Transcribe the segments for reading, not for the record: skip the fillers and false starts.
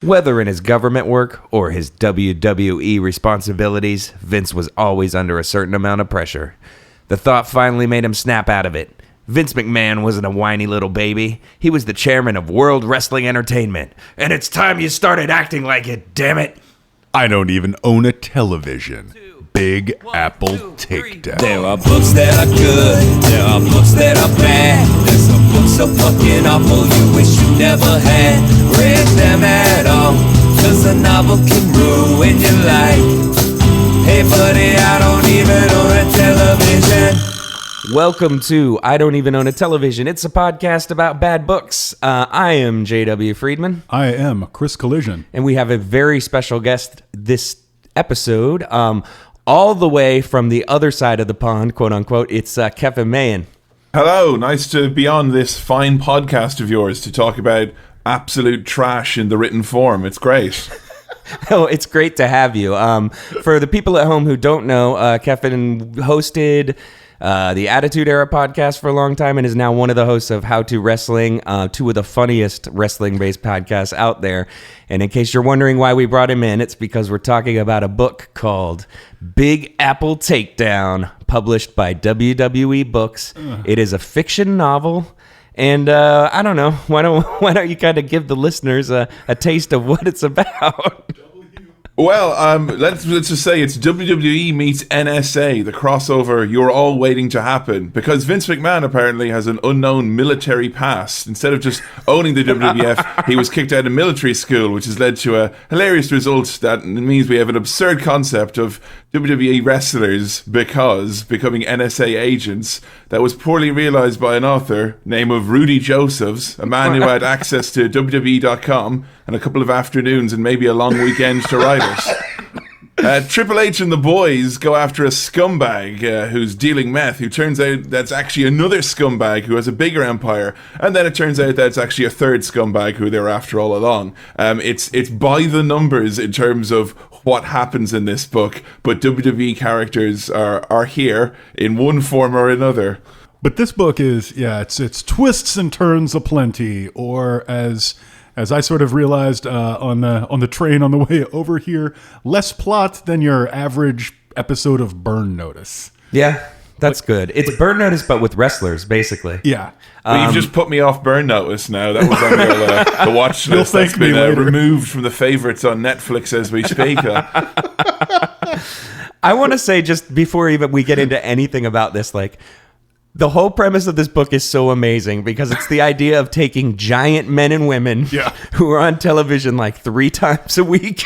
Whether in his government work or his WWE responsibilities, Vince was always under a certain amount of pressure. The thought finally made him snap out of it. Vince McMahon wasn't a whiny little baby. He was the chairman of World Wrestling Entertainment. And it's time you started acting like it, damn it. I don't even own a television. Big Apple Takedown. There are books that are good, there are books that are bad. There's some books so fucking awful you wish you never had read them at all, 'cause a novel can ruin your life. Hey buddy, I don't even own a television. Welcome to I Don't Even Own a Television. It's a podcast about bad books. I am J.W. Friedman. I am Chris Collision. And we have a very special guest this episode. All the way from the other side of the pond, quote unquote, it's Kefin Mahon. Hello, nice to be on this fine podcast of yours to talk about absolute trash in the written form. It's great. Oh, it's great to have you. For the people at home who don't know, Kefin hosted the Attitude Era podcast for a long time and is now one of the hosts of How to Wrestling, two of the funniest wrestling-based podcasts out there. And in case you're wondering why we brought him in, it's because we're talking about a book called Big Apple Takedown, published by WWE Books. It is a fiction novel. And I don't know, why don't you kind of give the listeners a taste of what it's about? Well, let's just say it's WWE meets NSA, the crossover you're all waiting to happen, because Vince McMahon apparently has an unknown military past. Instead of just owning the WWF, he was kicked out of military school, which has led to a hilarious result that means we have an absurd concept of WWE wrestlers because becoming NSA agents that was poorly realized by an author named of Rudy Josephs, a man who had access to WWE.com and a couple of afternoons and maybe a long weekend to write it. Triple H and the boys go after a scumbag who's dealing meth, who turns out that's actually another scumbag who has a bigger empire, and then it turns out that's actually a third scumbag who they were after all along. It's by the numbers in terms of what happens in this book, but WWE characters are here in one form or another. But this book is, it's twists and turns aplenty, or as I sort of realized on the train on the way over here, less plot than your average episode of Burn Notice. Yeah, that's good. It's Burn Notice, but with wrestlers, basically. Yeah. Well, you've just put me off Burn Notice now. That was on the watch list. That's been removed from the favorites on Netflix as we speak. I want to say, just before even we get into anything about this, like, the whole premise of this book is so amazing because it's the idea of taking giant men and women who are on television like 3 times a week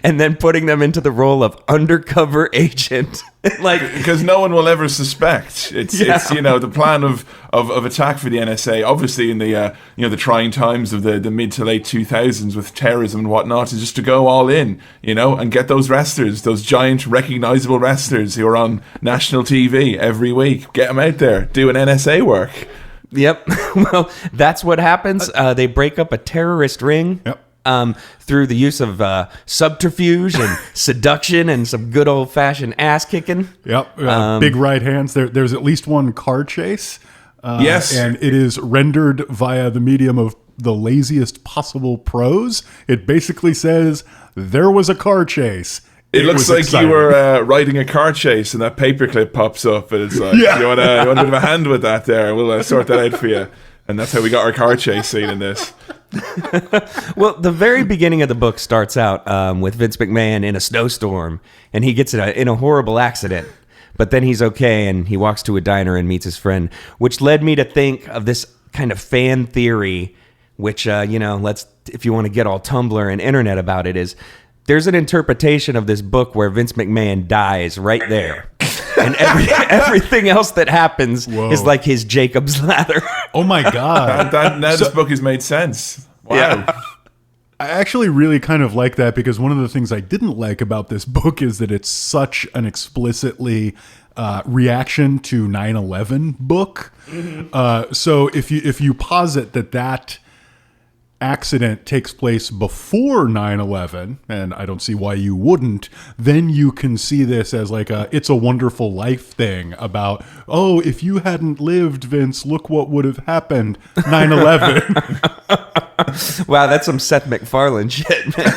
and then putting them into the role of undercover agent. Like, because no one will ever suspect. It's the plan of attack for the NSA, obviously in the the trying times of the mid to late 2000s with terrorism and whatnot, is just to go all in, and get those wrestlers, those giant recognizable wrestlers who are on national TV every week. Get them out there doing NSA work. Yep. Well, that's what happens. They break up a terrorist ring. Yep. Through the use of subterfuge and seduction and some good old-fashioned ass-kicking. Yep. Big right hands. There's at least one car chase. Yes. And it is rendered via the medium of the laziest possible prose. It basically says, there was a car chase. It looks like exciting. You were riding a car chase and that paperclip pops up and it's like, you want a bit of a hand with that there? We'll sort that out for you. And that's how we got our car chase scene in this. Well, the very beginning of the book starts out with Vince McMahon in a snowstorm, and he gets in a horrible accident. But then he's okay, and he walks to a diner and meets his friend, which led me to think of this kind of fan theory, which, if you want to get all Tumblr and internet about it, is there's an interpretation of this book where Vince McMahon dies right there. And everything else that happens is like his Jacob's ladder. Oh my God. This book has made sense. Wow. Yeah. I actually really kind of like that because one of the things I didn't like about this book is that it's such an explicitly reaction to 9/11 book. Mm-hmm. So if you posit that accident takes place before 9/11, and I don't see why you wouldn't, then you can see this as like It's a Wonderful Life thing about, if you hadn't lived, Vince, look what would have happened, 9/11. Wow, that's some Seth MacFarlane shit, man.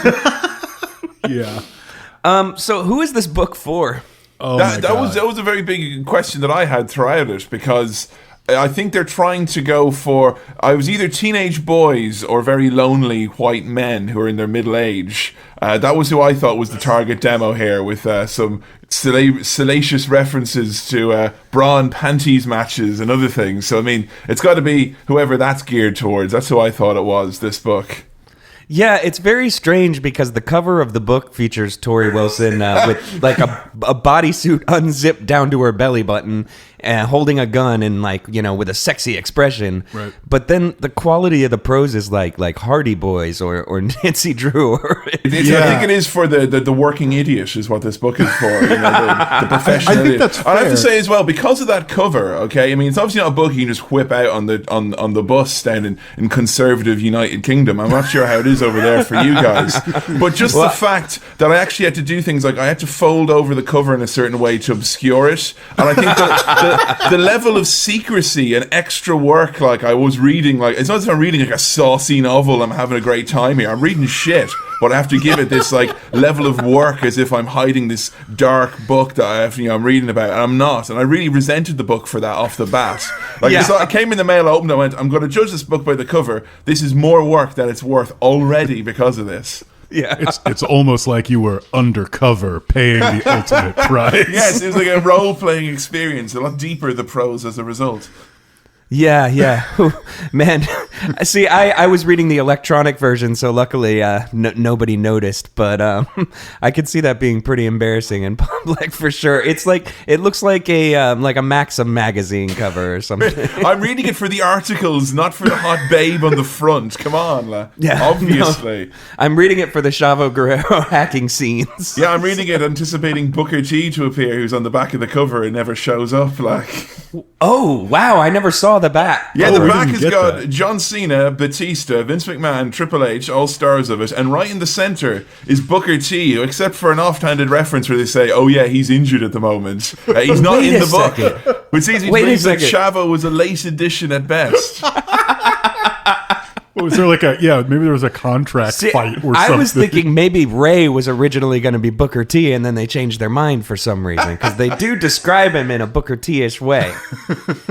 Yeah. So who is this book for? Oh, That was a very big question that I had throughout it, because I think they're trying to go for, I was either teenage boys or very lonely white men who are in their middle age. That was who I thought was the target demo here, with some salacious references to bra and panties matches and other things. So, I mean, it's got to be whoever that's geared towards. That's who I thought it was, this book. Yeah, it's very strange because the cover of the book features Tori Wilson with like a bodysuit unzipped down to her belly button, holding a gun and with a sexy expression. Right. But then the quality of the prose is like Hardy Boys or Nancy Drew. I think it is for the working idiot is what this book is for. The professional. I think that's fair. I have to say as well, because of that cover. Okay, I mean, it's obviously not a book you can just whip out on the bus down in conservative United Kingdom. I'm not sure how it is over there for you guys, but just the fact that I actually had to do things like I had to fold over the cover in a certain way to obscure it, and I think the level of secrecy and extra work, like I was reading, like it's not as if I'm reading like a saucy novel, I'm having a great time here, I'm reading shit, but I have to give it this like level of work as if I'm hiding this dark book that I'm reading about, and I'm not, and I really resented the book for that off the bat. Like I came in the mail, I opened it, I went, I'm going to judge this book by the cover. This is more work than it's worth already because of this. Yeah, it's almost like you were undercover paying the ultimate price. Yes, it was like a role-playing experience, a lot deeper the prose as a result. Yeah. Man, see, I was reading the electronic version, so luckily nobody noticed, but I could see that being pretty embarrassing in public for sure. It looks like a Maxim magazine cover or something. I'm reading it for the articles, not for the hot babe on the front. Come on, obviously. No, I'm reading it for the Chavo Guerrero hacking scenes. Yeah, I'm reading it anticipating Booker T to appear, who's on the back of the cover and never shows up. Oh, wow, I never saw the back. Yeah, the we back didn't has get got that. John Cena, Batista, Vince McMahon, Triple H, all stars of it, and right in the center is Booker T, who, except for an offhanded reference where they say, "Oh yeah, he's injured at the moment. He's not Wait in a the book." second. Which seems to Wait a believe that second. Chavo was a late edition at best. Was there maybe there was a contract fight or something? I was thinking maybe Ray was originally going to be Booker T, and then they changed their mind for some reason, because they do describe him in a Booker T-ish way,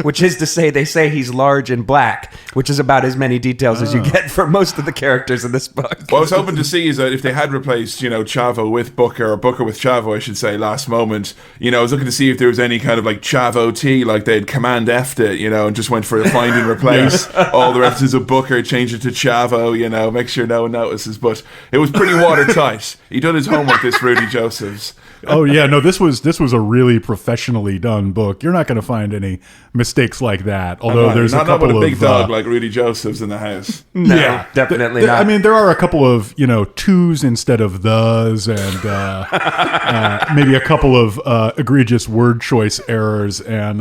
which is to say they say he's large and black, which is about as many details as you get for most of the characters in this book. What I was hoping to see is that if they had replaced, Chavo with Booker, or Booker with Chavo, I should say, last moment, I was looking to see if there was any kind of like Chavo T, like they'd Command F'd it, and just went for a find and replace. All the references of Booker, change it to Chavo, make sure no one notices. But it was pretty watertight. He done his homework, this Rudy Josephs. Oh yeah, no, this was a really professionally done book. You're not going to find any mistakes like that. Although there's a couple with a of big dog like Rudy Josephs in the house. No, definitely not. I mean, there are a couple of twos instead of thes, and maybe a couple of egregious word choice errors, and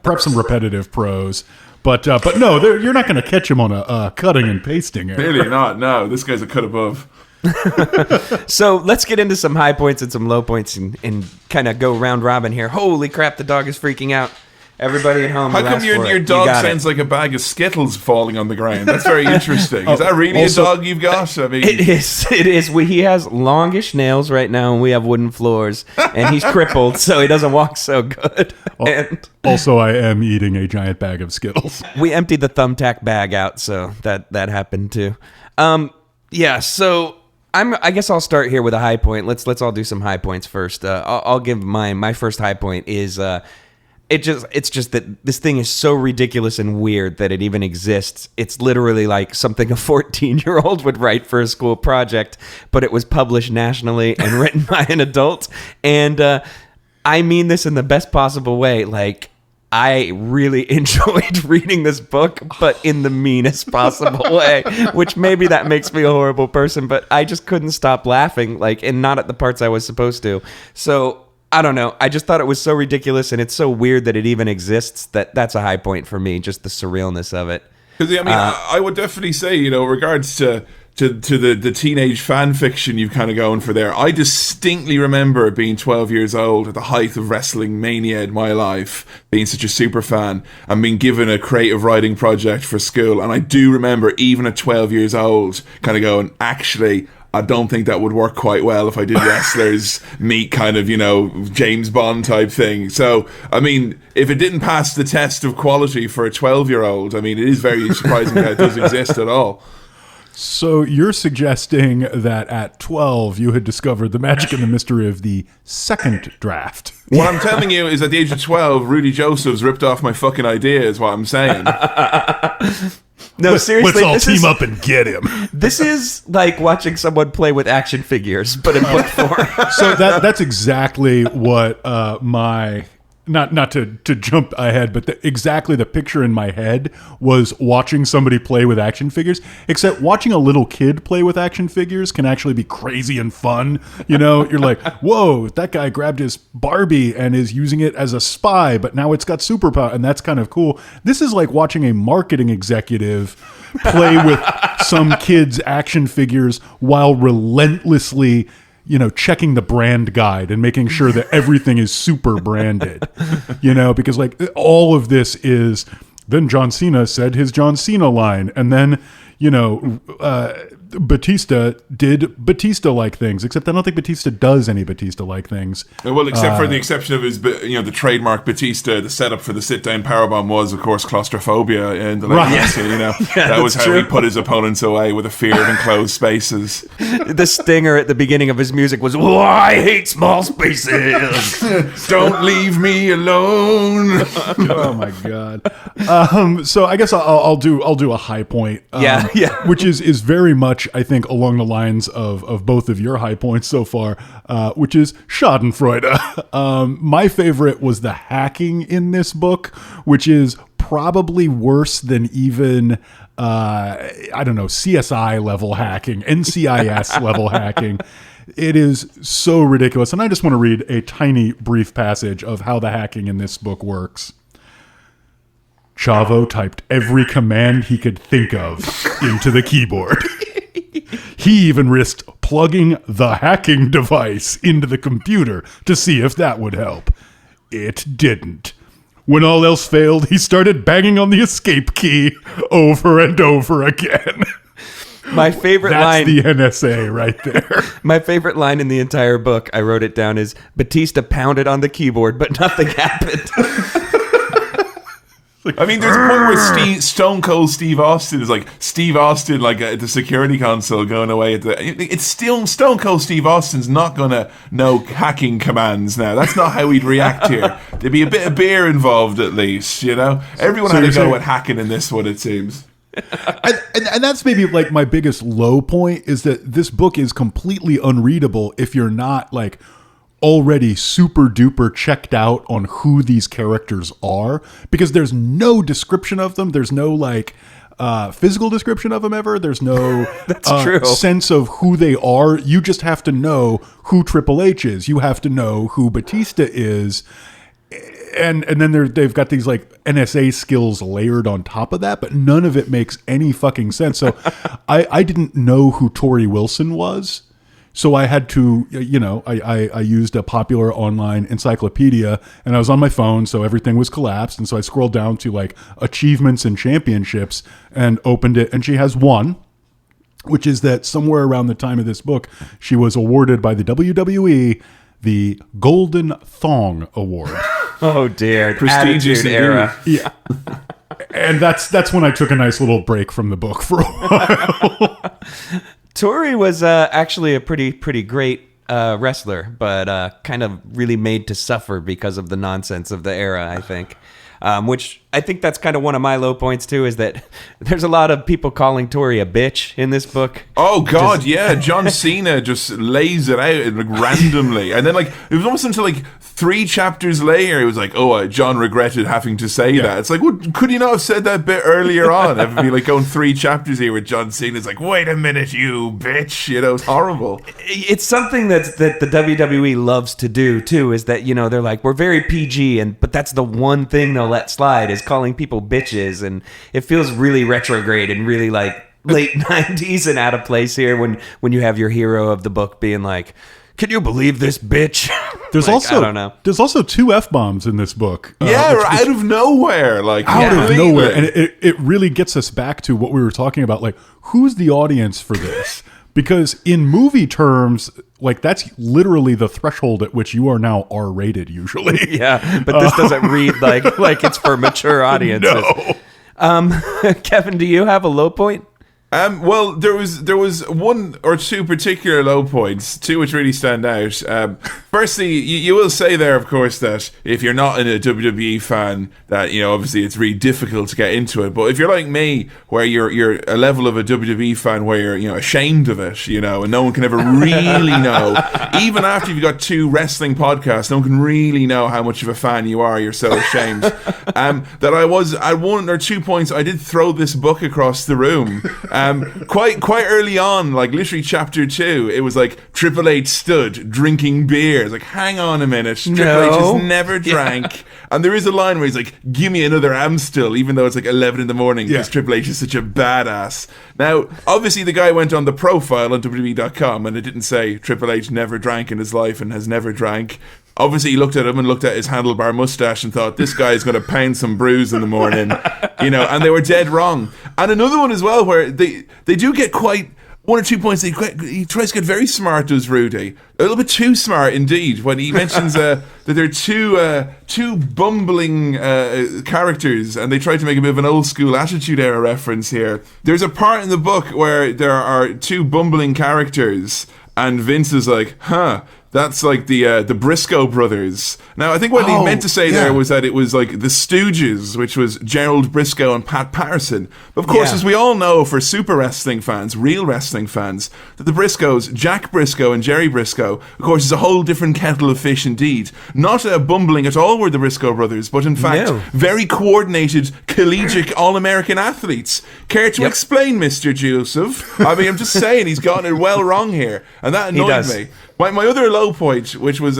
perhaps some repetitive prose. But no, you're not going to catch him on a cutting and pasting error. Clearly not. No, this guy's a cut above. So let's get into some high points and some low points and kind of go round robin here. Holy crap, the dog is freaking out. Everybody at home, how come your dog sounds like a bag of Skittles falling on the ground? That's very interesting. Is that really a dog you've got? I mean, It is. He has longish nails right now, and we have wooden floors, and he's crippled, so he doesn't walk so good. And Also, I am eating a giant bag of Skittles. we emptied the thumbtack bag out, so that happened too. Yeah. So I guess I'll start here with a high point. Let's all do some high points first. I'll give mine. My first high point is it's just that this thing is so ridiculous and weird that it even exists. It's literally like something a 14-year-old would write for a school project, but it was published nationally and written by an adult. And I mean this in the best possible way. Like, I really enjoyed reading this book, but in the meanest possible way, which maybe that makes me a horrible person, but I just couldn't stop laughing, and not at the parts I was supposed to. So I don't know. I just thought it was so ridiculous, and it's so weird that it even exists. That's a high point for me, just the surrealness of it. Because I mean, I would definitely say, regards to the teenage fan fiction you've kind of going for there. I distinctly remember being 12 years old at the height of wrestling mania in my life, being such a super fan and being given a creative writing project for school. And I do remember, even at 12 years old, kind of going, actually, I don't think that would work quite well if I did wrestlers meet kind of, James Bond type thing. So, I mean, if it didn't pass the test of quality for a 12-year-old, I mean, it is very surprising that it does exist at all. So you're suggesting that at 12 you had discovered the magic and the mystery of the second draft. What I'm telling you is at the age of 12, Rudy Josephs ripped off my fucking idea is what I'm saying. No, seriously. Let's all team up and get him. This is like watching someone play with action figures, but in book form. So that's exactly what my... Not to jump ahead, but exactly the picture in my head was watching somebody play with action figures, except watching a little kid play with action figures can actually be crazy and fun. You're like, whoa, that guy grabbed his Barbie and is using it as a spy, but now it's got superpower, and that's kind of cool. This is like watching a marketing executive play with some kid's action figures while relentlessly checking the brand guide and making sure that everything is super branded, because like all of this is, then John Cena said his John Cena line. And then, Batista did Batista-like things, except I don't think Batista does any Batista-like things. Well, except for the exception of his, the trademark Batista, the setup for the sit-down powerbomb was, of course, claustrophobia in the late that was how he put his opponents away, with a fear of enclosed spaces. The stinger at the beginning of his music was, "Oh, I hate small spaces. Don't leave me alone." Oh my god. So I guess I'll do a high point. Which is very much, I think, along the lines of both of your high points so far, which is Schadenfreude. My favorite was the hacking in this book, which is probably worse than even, CSI level hacking, NCIS level hacking. It is so ridiculous. And I just want to read a tiny brief passage of how the hacking in this book works. Chavo typed every command he could think of into the keyboard. He even risked plugging the hacking device into the computer to see if that would help. It didn't. When all else failed, he started banging on the escape key over and over again. My favorite line... That's the NSA right there. My favorite line in the entire book, I wrote it down, is Batista pounded on the keyboard, but nothing happened. I mean, there's a point where Stone Cold Steve Austin is like Steve Austin, like at the security console, going away at the. It's still Stone Cold Steve Austin's not gonna know hacking commands now. That's not how he'd react here. There'd be a bit of beer involved at least, Everyone had to go at hacking in this one, it seems. And that's maybe like my biggest low point, is that this book is completely unreadable if you're not like already super duper checked out on who these characters are, because there's no description of them. There's no like physical description of them ever. There's no sense of who they are. You just have to know who Triple H is. You have to know who Batista is. And then they've got these like NSA skills layered on top of that, but none of it makes any fucking sense. So I didn't know who Tori Wilson was. So I had to, I used a popular online encyclopedia, and I was on my phone, so everything was collapsed. And so I scrolled down to like achievements and championships and opened it. And she has one, which is that somewhere around the time of this book, she was awarded by the WWE the Golden Thong Award. Oh dear. Prestigious era. Yeah. And that's when I took a nice little break from the book for a while. Tori was actually a pretty great wrestler, but kind of really made to suffer because of the nonsense of the era, I think. Which I think that's kind of one of my low points too, is that there's a lot of people calling Tori a bitch in this book. Oh God, yeah. John Cena just lays it out like randomly, and then like it was almost until like 3 chapters later, it was like, oh, John regretted having to say that. It's like, well, could you not have said that bit earlier on? I'd be like going 3 chapters here with John Cena's like, wait a minute, you bitch. It's horrible. It's something that the WWE loves to do too, is that they're like, we're very PG, but that's the one thing they'll let slide is calling people bitches, and it feels really retrograde and really like late 90s and out of place here when you have your hero of the book being like, can you believe this bitch? There's Like, also I don't know. There's also 2 F-bombs in this book. Yeah, out of nowhere. Like, Out of completely. nowhere. And it really gets us back to what we were talking about. Like, who's the audience for this? Because in movie terms, like, that's literally the threshold at which you are now R-rated usually. Yeah, but this doesn't read like it's for mature audiences. No. Kevin, do you have a low point? Well, there was one or two particular low points, two which really stand out. Firstly, you will say there, of course, that if you're not a WWE fan, that, you know, obviously it's really difficult to get into it. But if you're like me, where you're a level of a WWE fan where you're, you know, ashamed of it, you know, and no one can ever really know, even after you've got 2 wrestling podcasts, no one can really know how much of a fan you are. You're so ashamed. That I was at 1 or 2 points, I did throw this book across the room. Quite early on, like literally chapter 2, it was like Triple H stood drinking beer. It's like, hang on a minute, Triple H has never drank. And there is a line where he's like, give me another Amstel, even though it's like 11 in the morning, because Triple H is such a badass. Now, obviously the guy went on the profile on WWE.com and it didn't say Triple H never drank in his life and has never drank. Obviously, he looked at him and looked at his handlebar mustache and thought, this guy is going to pound some brews in the morning, you know, and they were dead wrong. And another one as well, where they do get quite 1 or 2 points. He tries to get very smart, does Rudy. A little bit too smart, indeed, when he mentions that there are two bumbling characters, and they try to make a bit of an old school Attitude Era reference here. There's a part in the book where there are 2 bumbling characters, and Vince is like, that's like the Briscoe brothers. Now, I think what he meant to say there was that it was like the Stooges, which was Gerald Briscoe and Pat Patterson. But of course, as we all know, for super wrestling fans, real wrestling fans, that the Briscoes, Jack Briscoe and Jerry Briscoe, of course, is a whole different kettle of fish indeed. Not bumbling at all were the Briscoe brothers, but in fact, very coordinated, collegiate, all-American athletes. Care to explain, Mr. Joseph? I mean, I'm just saying, he's gotten it well wrong here, and that annoyed me. My other low point, which was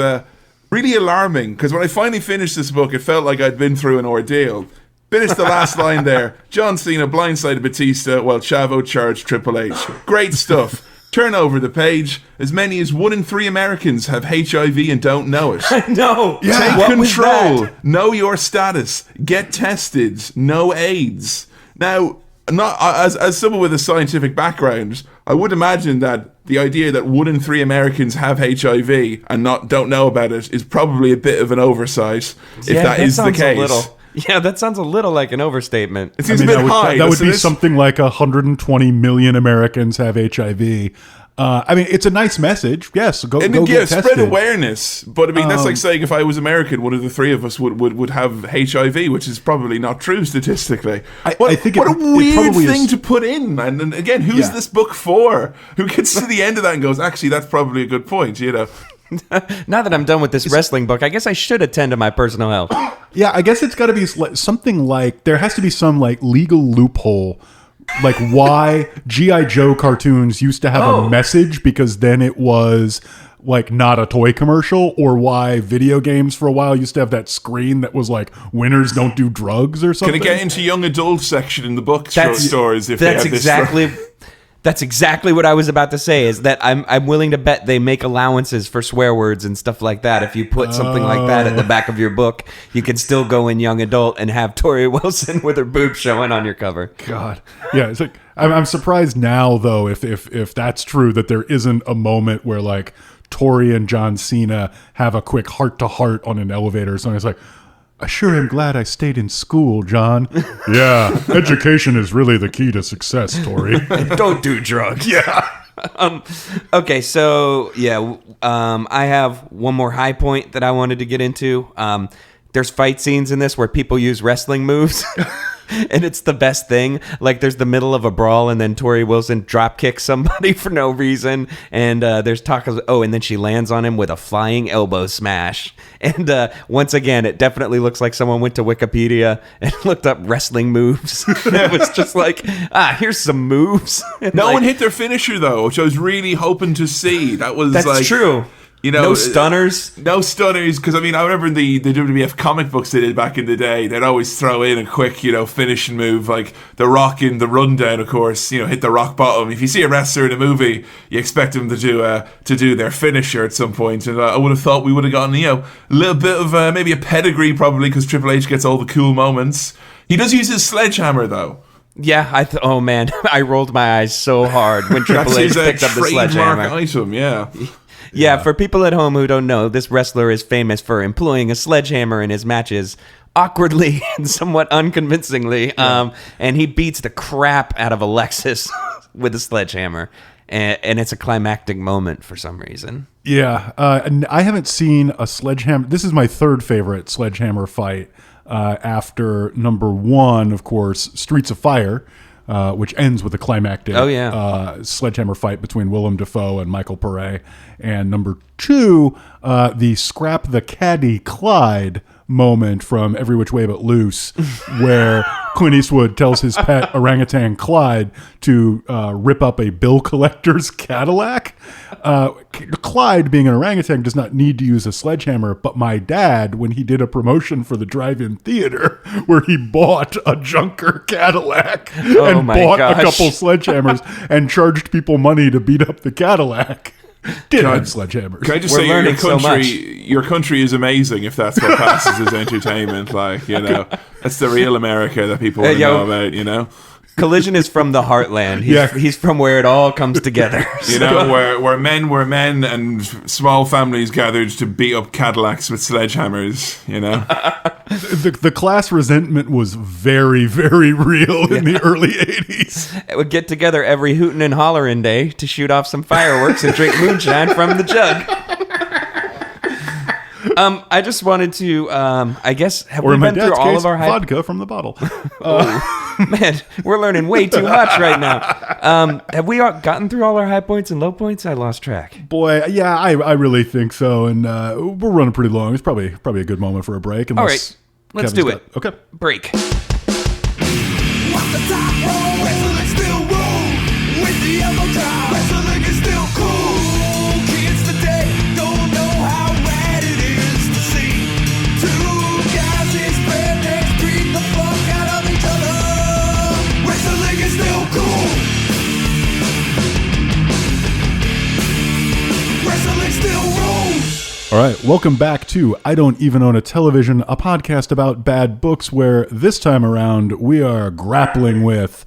really alarming, because when I finally finished this book, it felt like I'd been through an ordeal. Finished the last line there. John Cena blindsided Batista while Chavo charged Triple H. Great stuff. Turn over the page. As many as 1 in 3 Americans have HIV and don't know it. No. Take control. Know your status. Get tested. No AIDS. Now, not as someone with a scientific background, I would imagine that the idea that 1 in 3 Americans have HIV and don't know about it is probably a bit of an oversight, if that is the case. That sounds a little like an overstatement. It seems a bit high. That would be something like 120 million Americans have HIV. I mean, it's a nice message. Yes, go get tested. Spread awareness. But I mean, that's like saying if I was American, one of the 3 of us would have HIV, which is probably not true statistically. I think what a weird thing to put in. And again, who's this book for? Who gets to the end of that and goes, actually, that's probably a good point, you know? Now that I'm done with this wrestling book, I guess I should attend to my personal health. Yeah, I guess it's got to be something like, there has to be some like legal loophole, like why G.I. Joe cartoons used to have a message because then it was like not a toy commercial, or why video games for a while used to have that screen that was like winners don't do drugs or something. Can it get into young adult section in the bookstores if they have this? That's exactly what I was about to say, is that I'm willing to bet they make allowances for swear words and stuff like that. If you put something like that at the back of your book, you can still go in young adult and have Tori Wilson with her boobs showing on your cover. God. Yeah, it's like I'm surprised now though if that's true, that there isn't a moment where like Tori and John Cena have a quick heart-to-heart on an elevator or something. It's like, I sure am glad I stayed in school, John. Yeah, education is really the key to success, Tori. Don't do drugs. Yeah. Okay, so I have one more high point that I wanted to get into. There's fight scenes in this where people use wrestling moves. And it's the best thing. Like, there's the middle of a brawl, and then Tori Wilson drop kicks somebody for no reason. And there's talk of, and then she lands on him with a flying elbow smash. And once again, it definitely looks like someone went to Wikipedia and looked up wrestling moves. And it was just like, here's some moves. And no one hit their finisher, though, which I was really hoping to see. That's true. You know, No stunners? No stunners, because I mean, I remember in the WWF comic books they did back in the day, they'd always throw in a quick, you know, finishing move, like The Rock in the Rundown, of course, you know, hit the rock bottom. If you see a wrestler in a movie, you expect them to do their finisher at some point, and I would have thought we would have gotten, you know, a little bit of maybe a pedigree, probably, because Triple H gets all the cool moments. He does use his sledgehammer, though. Yeah, oh man, I rolled my eyes so hard when Triple H picked up the sledgehammer. Item, yeah. Yeah, for people at home who don't know, this wrestler is famous for employing a sledgehammer in his matches awkwardly and somewhat unconvincingly. And he beats the crap out of Alexis with a sledgehammer. And it's a climactic moment for some reason. Yeah, and I haven't seen a sledgehammer. This is my third favorite sledgehammer fight after number one, of course, Streets of Fire. Which ends with a climactic sledgehammer fight between Willem Dafoe and Michael Pare. And number two, the Scrap the Caddy Clyde moment from Every Which Way But Loose, where Clint Eastwood tells his pet orangutan Clyde to rip up a bill collector's Cadillac. Clyde, being an orangutan, does not need to use a sledgehammer, but my dad, when he did a promotion for the drive-in theater where he bought a junker Cadillac and bought a couple sledgehammers and charged people money to beat up the Cadillac, did have sledgehammers. Can I just say your country is amazing if that's what passes as entertainment. Like, you know, that's the real America that people want to know about, you know? Collision is from the heartland. He's from where it all comes together. You know, where men were men and small families gathered to beat up Cadillacs with sledgehammers, you know? The class resentment was very, very real in the early 80s. It would get together every hootin' and hollerin' day to shoot off some fireworks and drink moonshine from the jug. I just wanted to, I guess, have we been through all of our vodka from the bottle? Man, we're learning way too much right now. Have we gotten through all our high points and low points? I lost track. Boy, yeah, I really think so. And we're running pretty long. It's probably a good moment for a break. All right, let's do it. Okay. Break. All right, welcome back to I Don't Even Own a Television, a podcast about bad books where this time around we are grappling with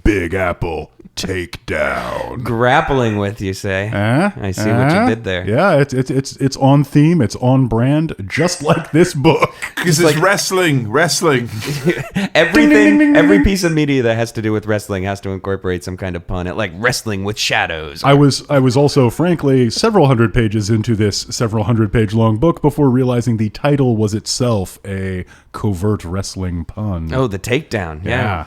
Big Apple Takedown. Grappling with, you say? I see what you did there. Yeah, it's on theme, it's on brand, just like this book. Because it's like wrestling. Everything, every piece of media that has to do with wrestling has to incorporate some kind of pun. Like wrestling with shadows. I was also, frankly, several hundred pages into this several hundred page long book before realizing the title was itself a covert wrestling pun. Oh, the takedown. Yeah.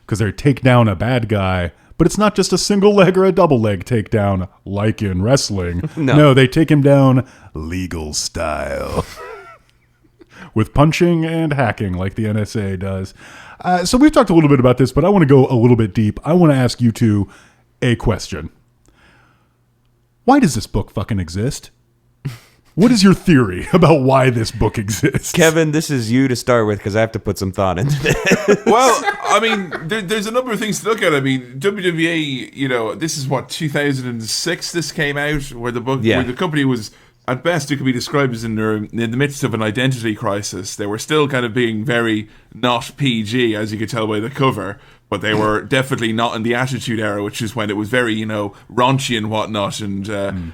Because they take down a bad guy. But it's not just a single leg or a double leg takedown like in wrestling. No, they take him down legal style. With punching and hacking like the NSA does. So we've talked a little bit about this, but I want to go a little bit deep. I want to ask you two a question. Why does this book fucking exist? What is your theory about why this book exists? Kevin, this is you to start with because I have to put some thought into this. Well, I mean, there's a number of things to look at. I mean, WWE, you know, this is what, 2006 this came out, where the book, where the company was, at best, it could be described as in the midst of an identity crisis. They were still kind of being very not PG, as you could tell by the cover. But they were definitely not in the Attitude Era, which is when it was very, you know, raunchy and whatnot, and,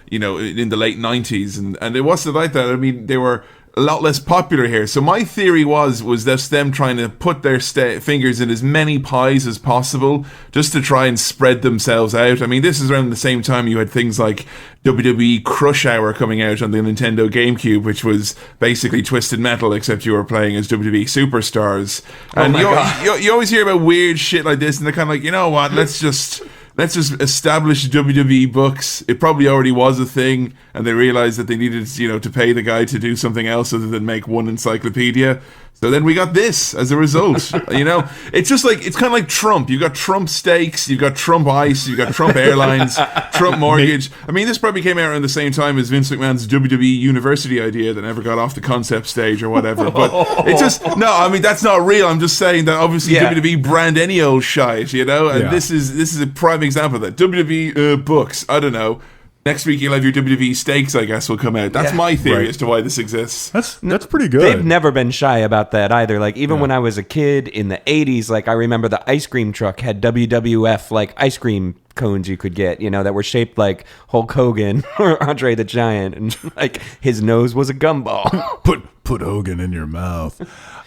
you know, in the late 90s. And it wasn't like that. I mean, they were a lot less popular here. So my theory was just them trying to put their fingers in as many pies as possible, just to try and spread themselves out. I mean, this is around the same time you had things like WWE Crush Hour coming out on the Nintendo GameCube, which was basically Twisted Metal, except you were playing as WWE superstars. And you always hear about weird shit like this, and they're kind of like, you know what, let's just let's just establish WWE books. It probably already was a thing, and they realized that they needed, to pay the guy to do something else other than make one encyclopedia. So then we got this as a result. It's just like, it's kind of like Trump. You got Trump Steaks, you got Trump Ice, you got Trump Airlines, Trump Mortgage. I mean, this probably came out around the same time as Vince McMahon's WWE University idea that never got off the concept stage or whatever. But it's just, no, I mean, that's not real. I'm just saying that obviously WWE brand any old shite, and this is a prime example of that. WWE books, I don't know. Next week you'll have your WWE Steaks, I guess, will come out. That's my theory as to why this exists. That's pretty good. They've never been shy about that either. Like, even when I was a kid in the 80s, like, I remember the ice cream truck had WWF, like, ice cream cones you could get, that were shaped like Hulk Hogan or Andre the Giant, and, like, his nose was a gumball. Put Hogan in your mouth.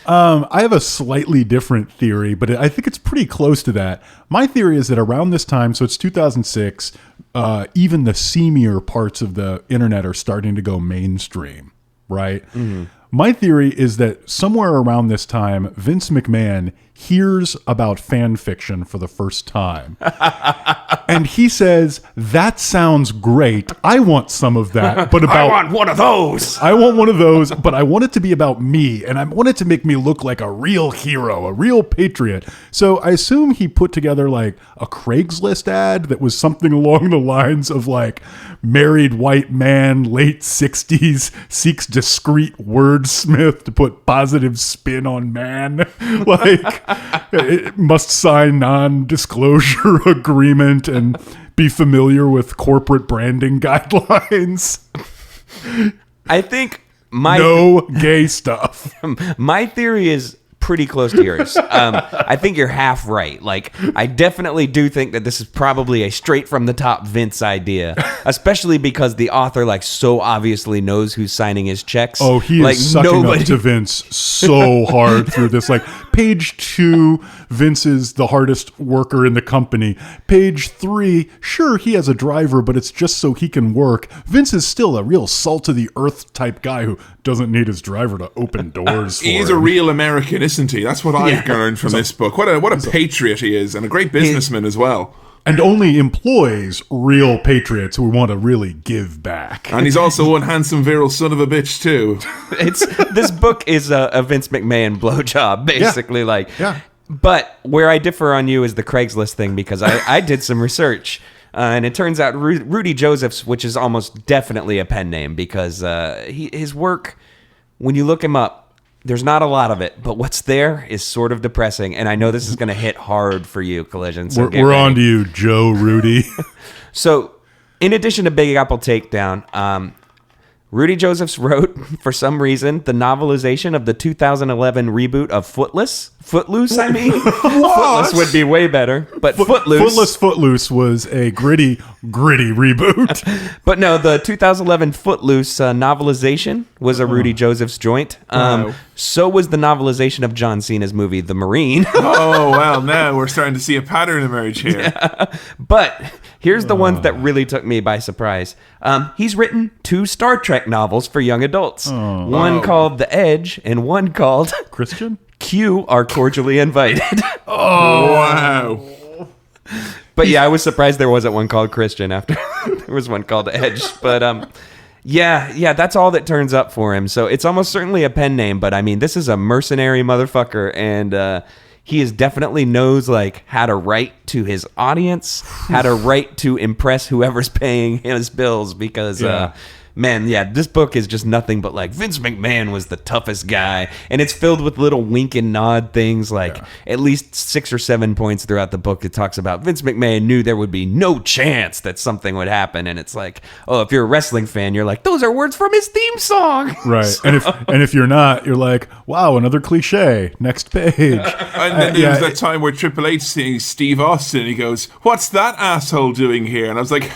I have a slightly different theory, but I think it's pretty close to that. My theory is that around this time, so it's 2006, even the seamier parts of the internet are starting to go mainstream, right? Mm-hmm. My theory is that somewhere around this time, Vince McMahon hears about fan fiction for the first time. And he says, that sounds great. I want some of that. But I want one of those. I want one of those, but I want it to be about me. And I want it to make me look like a real hero, a real patriot. So I assume he put together like a Craigslist ad that was something along the lines of like, married white man, late 60s, seeks discreet wordsmith to put positive spin on man. Like, it must sign non-disclosure agreement and be familiar with corporate branding guidelines. I think no gay stuff. My theory is pretty close to yours. I think you're half right. Like, I definitely do think that this is probably a straight from the top Vince idea, especially because the author like so obviously knows who's signing his checks. Oh, he like, is sucking up to Vince so hard through this. Like, page 2, Vince is the hardest worker in the company. Page 3, sure, he has a driver, but it's just so he can work. Vince is still a real salt of the earth type guy who doesn't need his driver to open doors for him. He is a real American, isn't he? That's what I've learned from this book. What a patriot he is, and a great businessman as well. And only employs real patriots who want to really give back. And he's also one handsome, virile son of a bitch, too. This book is a Vince McMahon blowjob, basically. But where I differ on you is the Craigslist thing, because I did some research. And it turns out Rudy Josephs, which is almost definitely a pen name, because his work, when you look him up, there's not a lot of it, but what's there is sort of depressing. And I know this is going to hit hard for you, Collision. So we're on to you, Joe Rudy. So, in addition to Big Apple Takedown, Rudy Josephs wrote, for some reason, the novelization of the 2011 reboot of Footloose, I mean. Footloose would be way better, but Footloose was a gritty reboot. But no, the 2011 Footloose novelization was a Rudy Josephs joint. So was the novelization of John Cena's movie, The Marine. Oh, well, now we're starting to see a pattern emerge here. Yeah. But here's the ones that really took me by surprise. He's written 2 Star Trek novels for young adults. One called The Edge and one called Christian? Q Are Cordially Invited. Oh, wow. But yeah, I was surprised there wasn't one called Christian after there was one called Edge. But yeah, that's all that turns up for him. So it's almost certainly a pen name, but I mean, this is a mercenary motherfucker, and he is definitely knows like how to write to his audience, how to write to impress whoever's paying his bills, because man, this book is just nothing but like Vince McMahon was the toughest guy, and it's filled with little wink and nod things, like at least 6 or 7 points throughout the book. It talks about Vince McMahon knew there would be no chance that something would happen, and it's like, oh, if you're a wrestling fan, you're like, those are words from his theme song, right? So. And if you're not, you're like, wow, another cliche. Next page. And then there was that time where Triple H sees Steve Austin, and he goes, "What's that asshole doing here?" And I was like,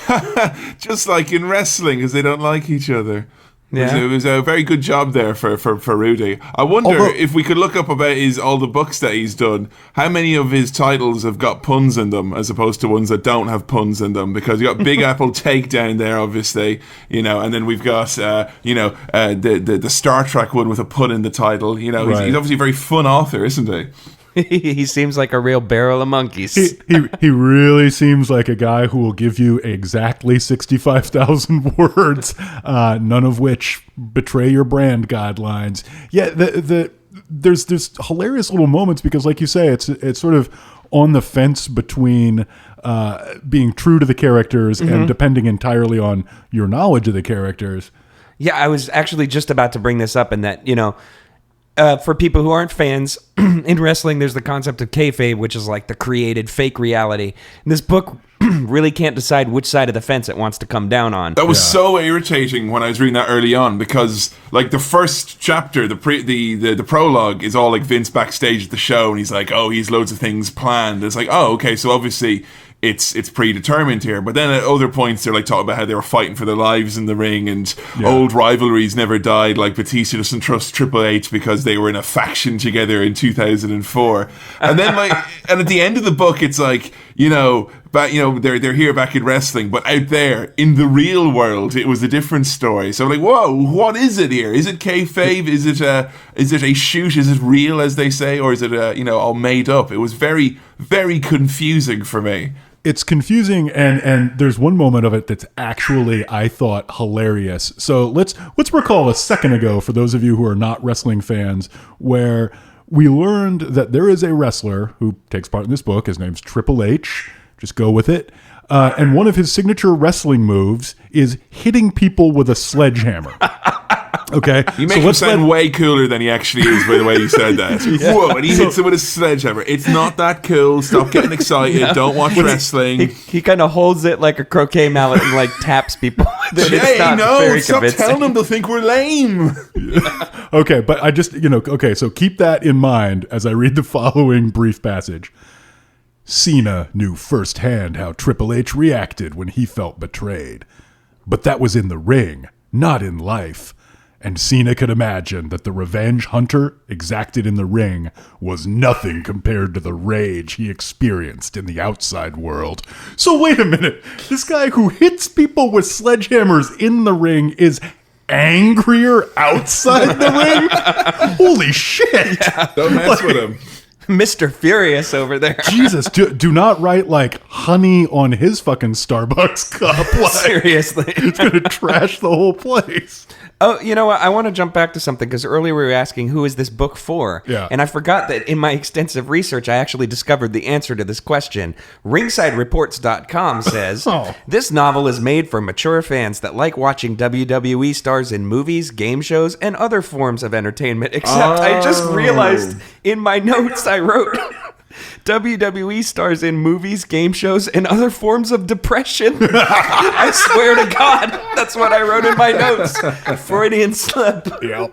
just like in wrestling, because they don't like each other. Yeah. It was a very good job there for Rudy. I wonder if we could look up about all the books that he's done, how many of his titles have got puns in them as opposed to ones that don't have puns in them, because you got Big Apple Takedown there, obviously, and then we've got the Star Trek one with a pun in the title. He's obviously a very fun author, isn't he? He seems like a real barrel of monkeys. He really seems like a guy who will give you exactly 65,000 words, none of which betray your brand guidelines. Yeah, there's hilarious little moments because, like you say, it's sort of on the fence between being true to the characters and depending entirely on your knowledge of the characters. Yeah, I was actually just about to bring this up, in that, for people who aren't fans, in wrestling, there's the concept of kayfabe, which is like the created fake reality. And this book really can't decide which side of the fence it wants to come down on. That was so irritating when I was reading that early on, because like the first chapter, the prologue is all like Vince backstage at the show, and he's like, oh, he's loads of things planned. It's like, oh, okay, so obviously it's predetermined here. But then at other points they're like talking about how they were fighting for their lives in the ring, and old rivalries never died, like Batista doesn't trust Triple H because they were in a faction together in 2004. And then and at the end of the book it's like, they're here back in wrestling, but out there in the real world it was a different story. So I'm like, whoa, what is it here? Is it kayfabe? Is it a shoot? Is it real, as they say, or is it all made up? It was very, very confusing for me. It's confusing, and there's one moment of it that's actually, I thought, hilarious. So let's recall a second ago, for those of you who are not wrestling fans, where we learned that there is a wrestler who takes part in this book. His name's Triple H. Just go with it. And one of his signature wrestling moves is hitting people with a sledgehammer. Okay, you make him sound way cooler than he actually is by the way you said that. Whoa, and he hits him with a sledgehammer. It's not that cool. Stop getting excited. No. Don't watch wrestling. He kind of holds it like a croquet mallet and like taps people with it. Jay, stop telling them they'll think we're lame. Okay, but I just, so keep that in mind as I read the following brief passage. Cena knew firsthand how Triple H reacted when he felt betrayed. But that was in the ring, not in life. And Cena could imagine that the revenge Hunter exacted in the ring was nothing compared to the rage he experienced in the outside world. So wait a minute. This guy who hits people with sledgehammers in the ring is angrier outside the ring? Holy shit. Yeah, don't mess with him. Mr. Furious over there. Jesus, do not write like honey on his fucking Starbucks cup. Like, seriously. It's going to trash the whole place. Oh, you know what? I want to jump back to something, because earlier we were asking, who is this book for? Yeah. And I forgot that in my extensive research, I actually discovered the answer to this question. RingsideReports.com says, This novel is made for mature fans that like watching WWE stars in movies, game shows, and other forms of entertainment. Except I just realized in my notes I wrote... WWE stars in movies, game shows, and other forms of depression. I swear to God, that's what I wrote in my notes. Freudian slip. Yeah.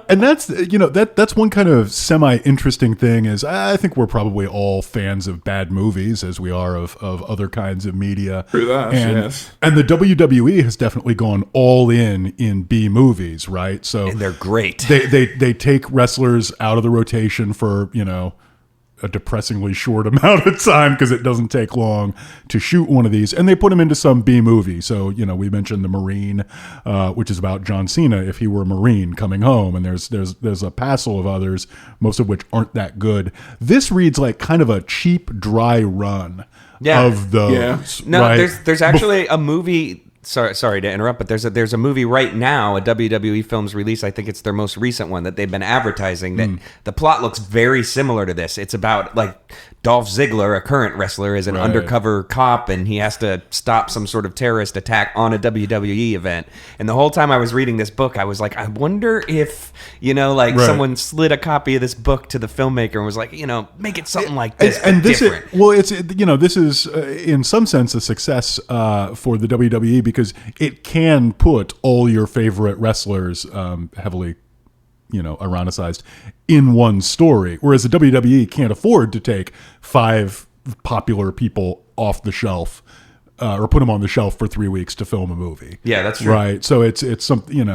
And that's, that's one kind of semi-interesting thing is I think we're probably all fans of bad movies as we are of other kinds of media. True that, yes. And the WWE has definitely gone all in B movies, right? So and they're great. They take wrestlers out of the rotation for, a depressingly short amount of time because it doesn't take long to shoot one of these, and they put them into some B movie. So we mentioned The Marine, which is about John Cena if he were a Marine coming home, and there's a passel of others, most of which aren't that good. This reads like kind of a cheap, dry run of those. Yeah. No, right? there's actually a movie. Sorry to interrupt, but there's a movie right now, a WWE Films release. I think it's their most recent one that they've been advertising. That the plot looks very similar to this. It's about like Dolph Ziggler, a current wrestler, is an undercover cop, and he has to stop some sort of terrorist attack on a WWE event. And the whole time I was reading this book, I was like, I wonder if someone slid a copy of this book to the filmmaker and was like, make it something like this, and this different. This is in some sense a success for the WWE because it can put all your favorite wrestlers heavily ironicized in one story, whereas the WWE can't afford to take 5 popular people off the shelf or put them on the shelf for 3 weeks to film a movie. Yeah, that's true. Right. So it's something,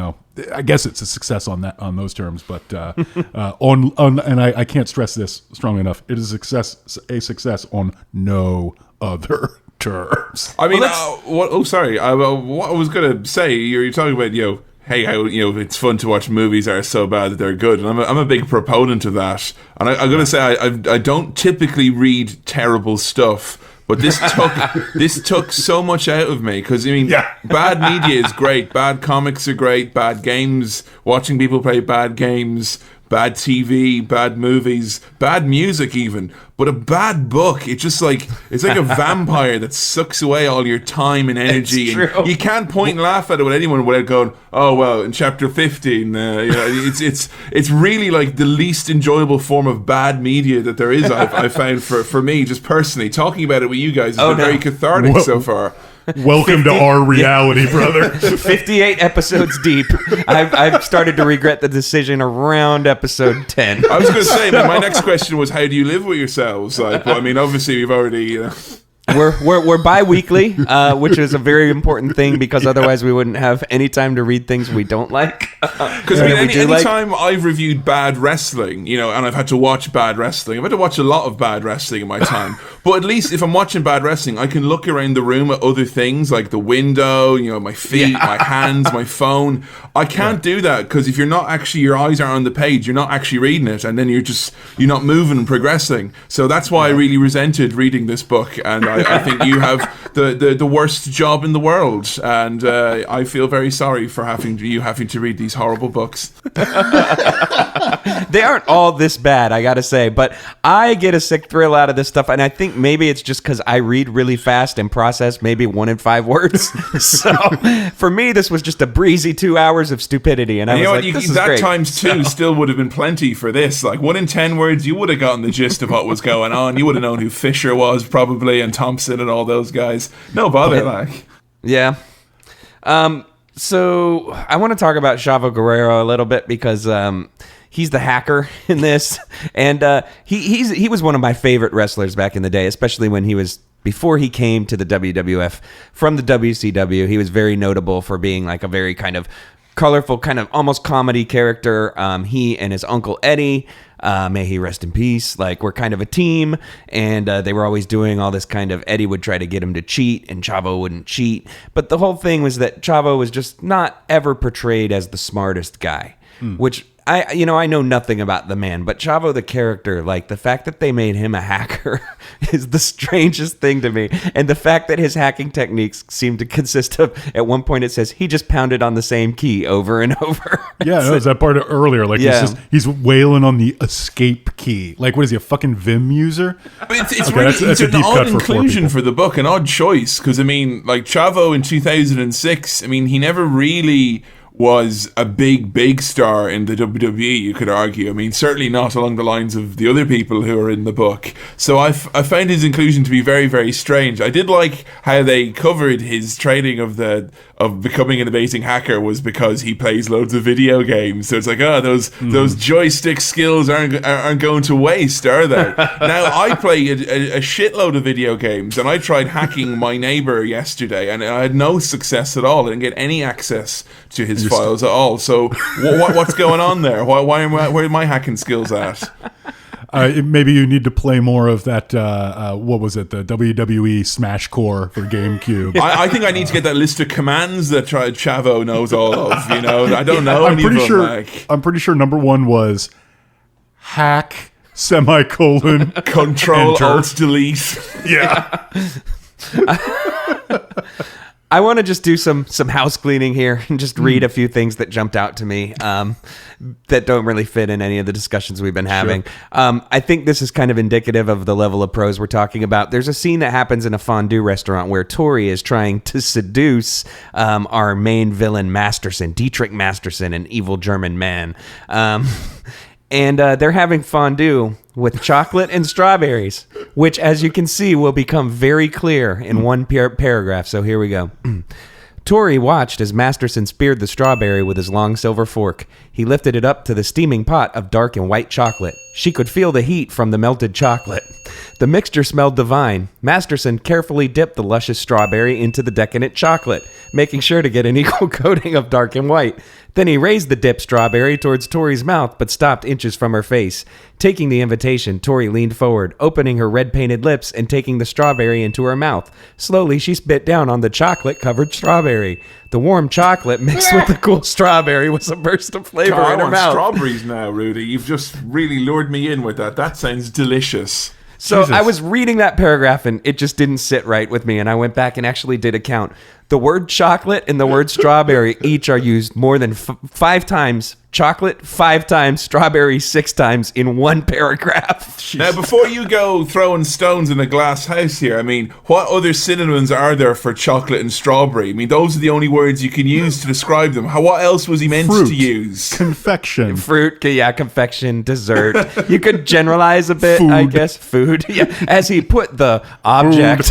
I guess it's a success on those terms, but and I can't stress this strong enough. It is a success on no other terms. I mean, what I was going to say, you're talking about, hey, it's fun to watch movies that are so bad that they're good, and I'm a big proponent of that. And I'm gonna say I don't typically read terrible stuff, but this took so much out of me, because bad media is great, bad comics are great, bad games, watching people play bad games, bad TV, bad movies, bad music even. But a bad book, it's like a vampire that sucks away all your time and energy. And you can't point and laugh at it with anyone without going, oh, well, in chapter 15, it's really like the least enjoyable form of bad media that there is, I've found for me, just personally. Talking about it with you guys has been very cathartic so far. Welcome to our reality, brother. 58 episodes deep. I've started to regret the decision around episode 10. I was going to say, but my next question was, how do you live with yourselves? Like, well, I mean, obviously we've already... We're bi-weekly, which is a very important thing, because otherwise we wouldn't have any time to read things we don't like. Because anytime I've reviewed bad wrestling, and I've had to watch bad wrestling, I've had to watch a lot of bad wrestling in my time. But at least if I'm watching bad wrestling, I can look around the room at other things like the window, my feet, my hands, my phone. I can't do that, because if your eyes aren't on the page, you're not actually reading it, and then you're not moving and progressing. So that's why I really resented reading this book, and I think you have the worst job in the world, and I feel very sorry for having to read these horrible books. They aren't all this bad, I gotta say, but I get a sick thrill out of this stuff, and I think maybe it's just because I read really fast and process maybe 1 in 5 words. So for me, this was just a breezy 2 hours of stupidity, and I was like, this is that great. Times 2 still would have been plenty for this. Like 1 in 10 words, you would have gotten the gist of what was going on. You would have known who Fisher was probably, and Thompson and all those guys. No bother, like. Yeah. So I want to talk about Chavo Guerrero a little bit, because he's the hacker in this, and he was one of my favorite wrestlers back in the day, especially before he came to the WWF from the WCW. He was very notable for being like a very kind of colorful, kind of almost comedy character. He and his uncle Eddie, may he rest in peace, like, were kind of a team, and they were always doing all this kind of, Eddie would try to get him to cheat, and Chavo wouldn't cheat. But the whole thing was that Chavo was just not ever portrayed as the smartest guy, which I know nothing about the man, but Chavo the character, like, the fact that they made him a hacker is the strangest thing to me. And the fact that his hacking techniques seem to consist of, at one point it says, he just pounded on the same key over and over. Yeah, no, that part earlier. Like, he's wailing on the escape key. Like, what is he, a fucking Vim user? But it's an odd inclusion for the book, an odd choice. Because, I mean, like, Chavo in 2006, I mean, he never really was a big star in the WWE, you could argue. I mean, certainly not along the lines of the other people who are in the book. So I found his inclusion to be very, very strange. I did like how they covered his training of becoming an amazing hacker was because he plays loads of video games. So it's like, those joystick skills aren't going to waste, are they? Now, I play a shitload of video games, and I tried hacking my neighbor yesterday, and I had no success at all. I didn't get any access to his files at all. So what's going on there? Where are my hacking skills at? Maybe you need to play more of that, what was it, the WWE Smash Core for GameCube. I think I need to get that list of commands that Chavo knows all of, I don't know. I'm pretty sure number 1 was hack, semicolon, Control, Alt, Delete. Yeah. I want to just do some house cleaning here and just read a few things that jumped out to me that don't really fit in any of the discussions we've been having. Sure. I think this is kind of indicative of the level of prose we're talking about. There's a scene that happens in a fondue restaurant where Tori is trying to seduce our main villain, Dietrich Masterson, an evil German man. And they're having fondue with chocolate and strawberries, which, as you can see, will become very clear in one paragraph. So here we go. Tori watched as Masterson speared the strawberry with his long silver fork. He lifted it up to the steaming pot of dark and white chocolate. She could feel the heat from the melted chocolate. The mixture smelled divine. Masterson carefully dipped the luscious strawberry into the decadent chocolate, making sure to get an equal coating of dark and white. Then he raised the dipped strawberry towards Tori's mouth, but stopped inches from her face. Taking the invitation, Tori leaned forward, opening her red-painted lips and taking the strawberry into her mouth. Slowly, she spit down on the chocolate-covered strawberry. The warm chocolate mixed with the cool strawberry was a burst of flavor God, in I her want mouth. strawberries now, Rudy. You've just really lured me in with that. That sounds delicious. So Jesus. I was reading that paragraph and it just didn't sit right with me, and I went back and actually did a count. The word chocolate and the word strawberry each are used more than 5 times. Chocolate 5 times, strawberry 6 times in one paragraph. Now, before you go throwing stones in a glass house here, I mean, what other synonyms are there for chocolate and strawberry? I mean, those are the only words you can use to describe them. What else was he meant Fruit. to use? Confection. Fruit, yeah, confection, dessert. You could generalize a bit, I Food. guess. Food, yeah. As he put the object.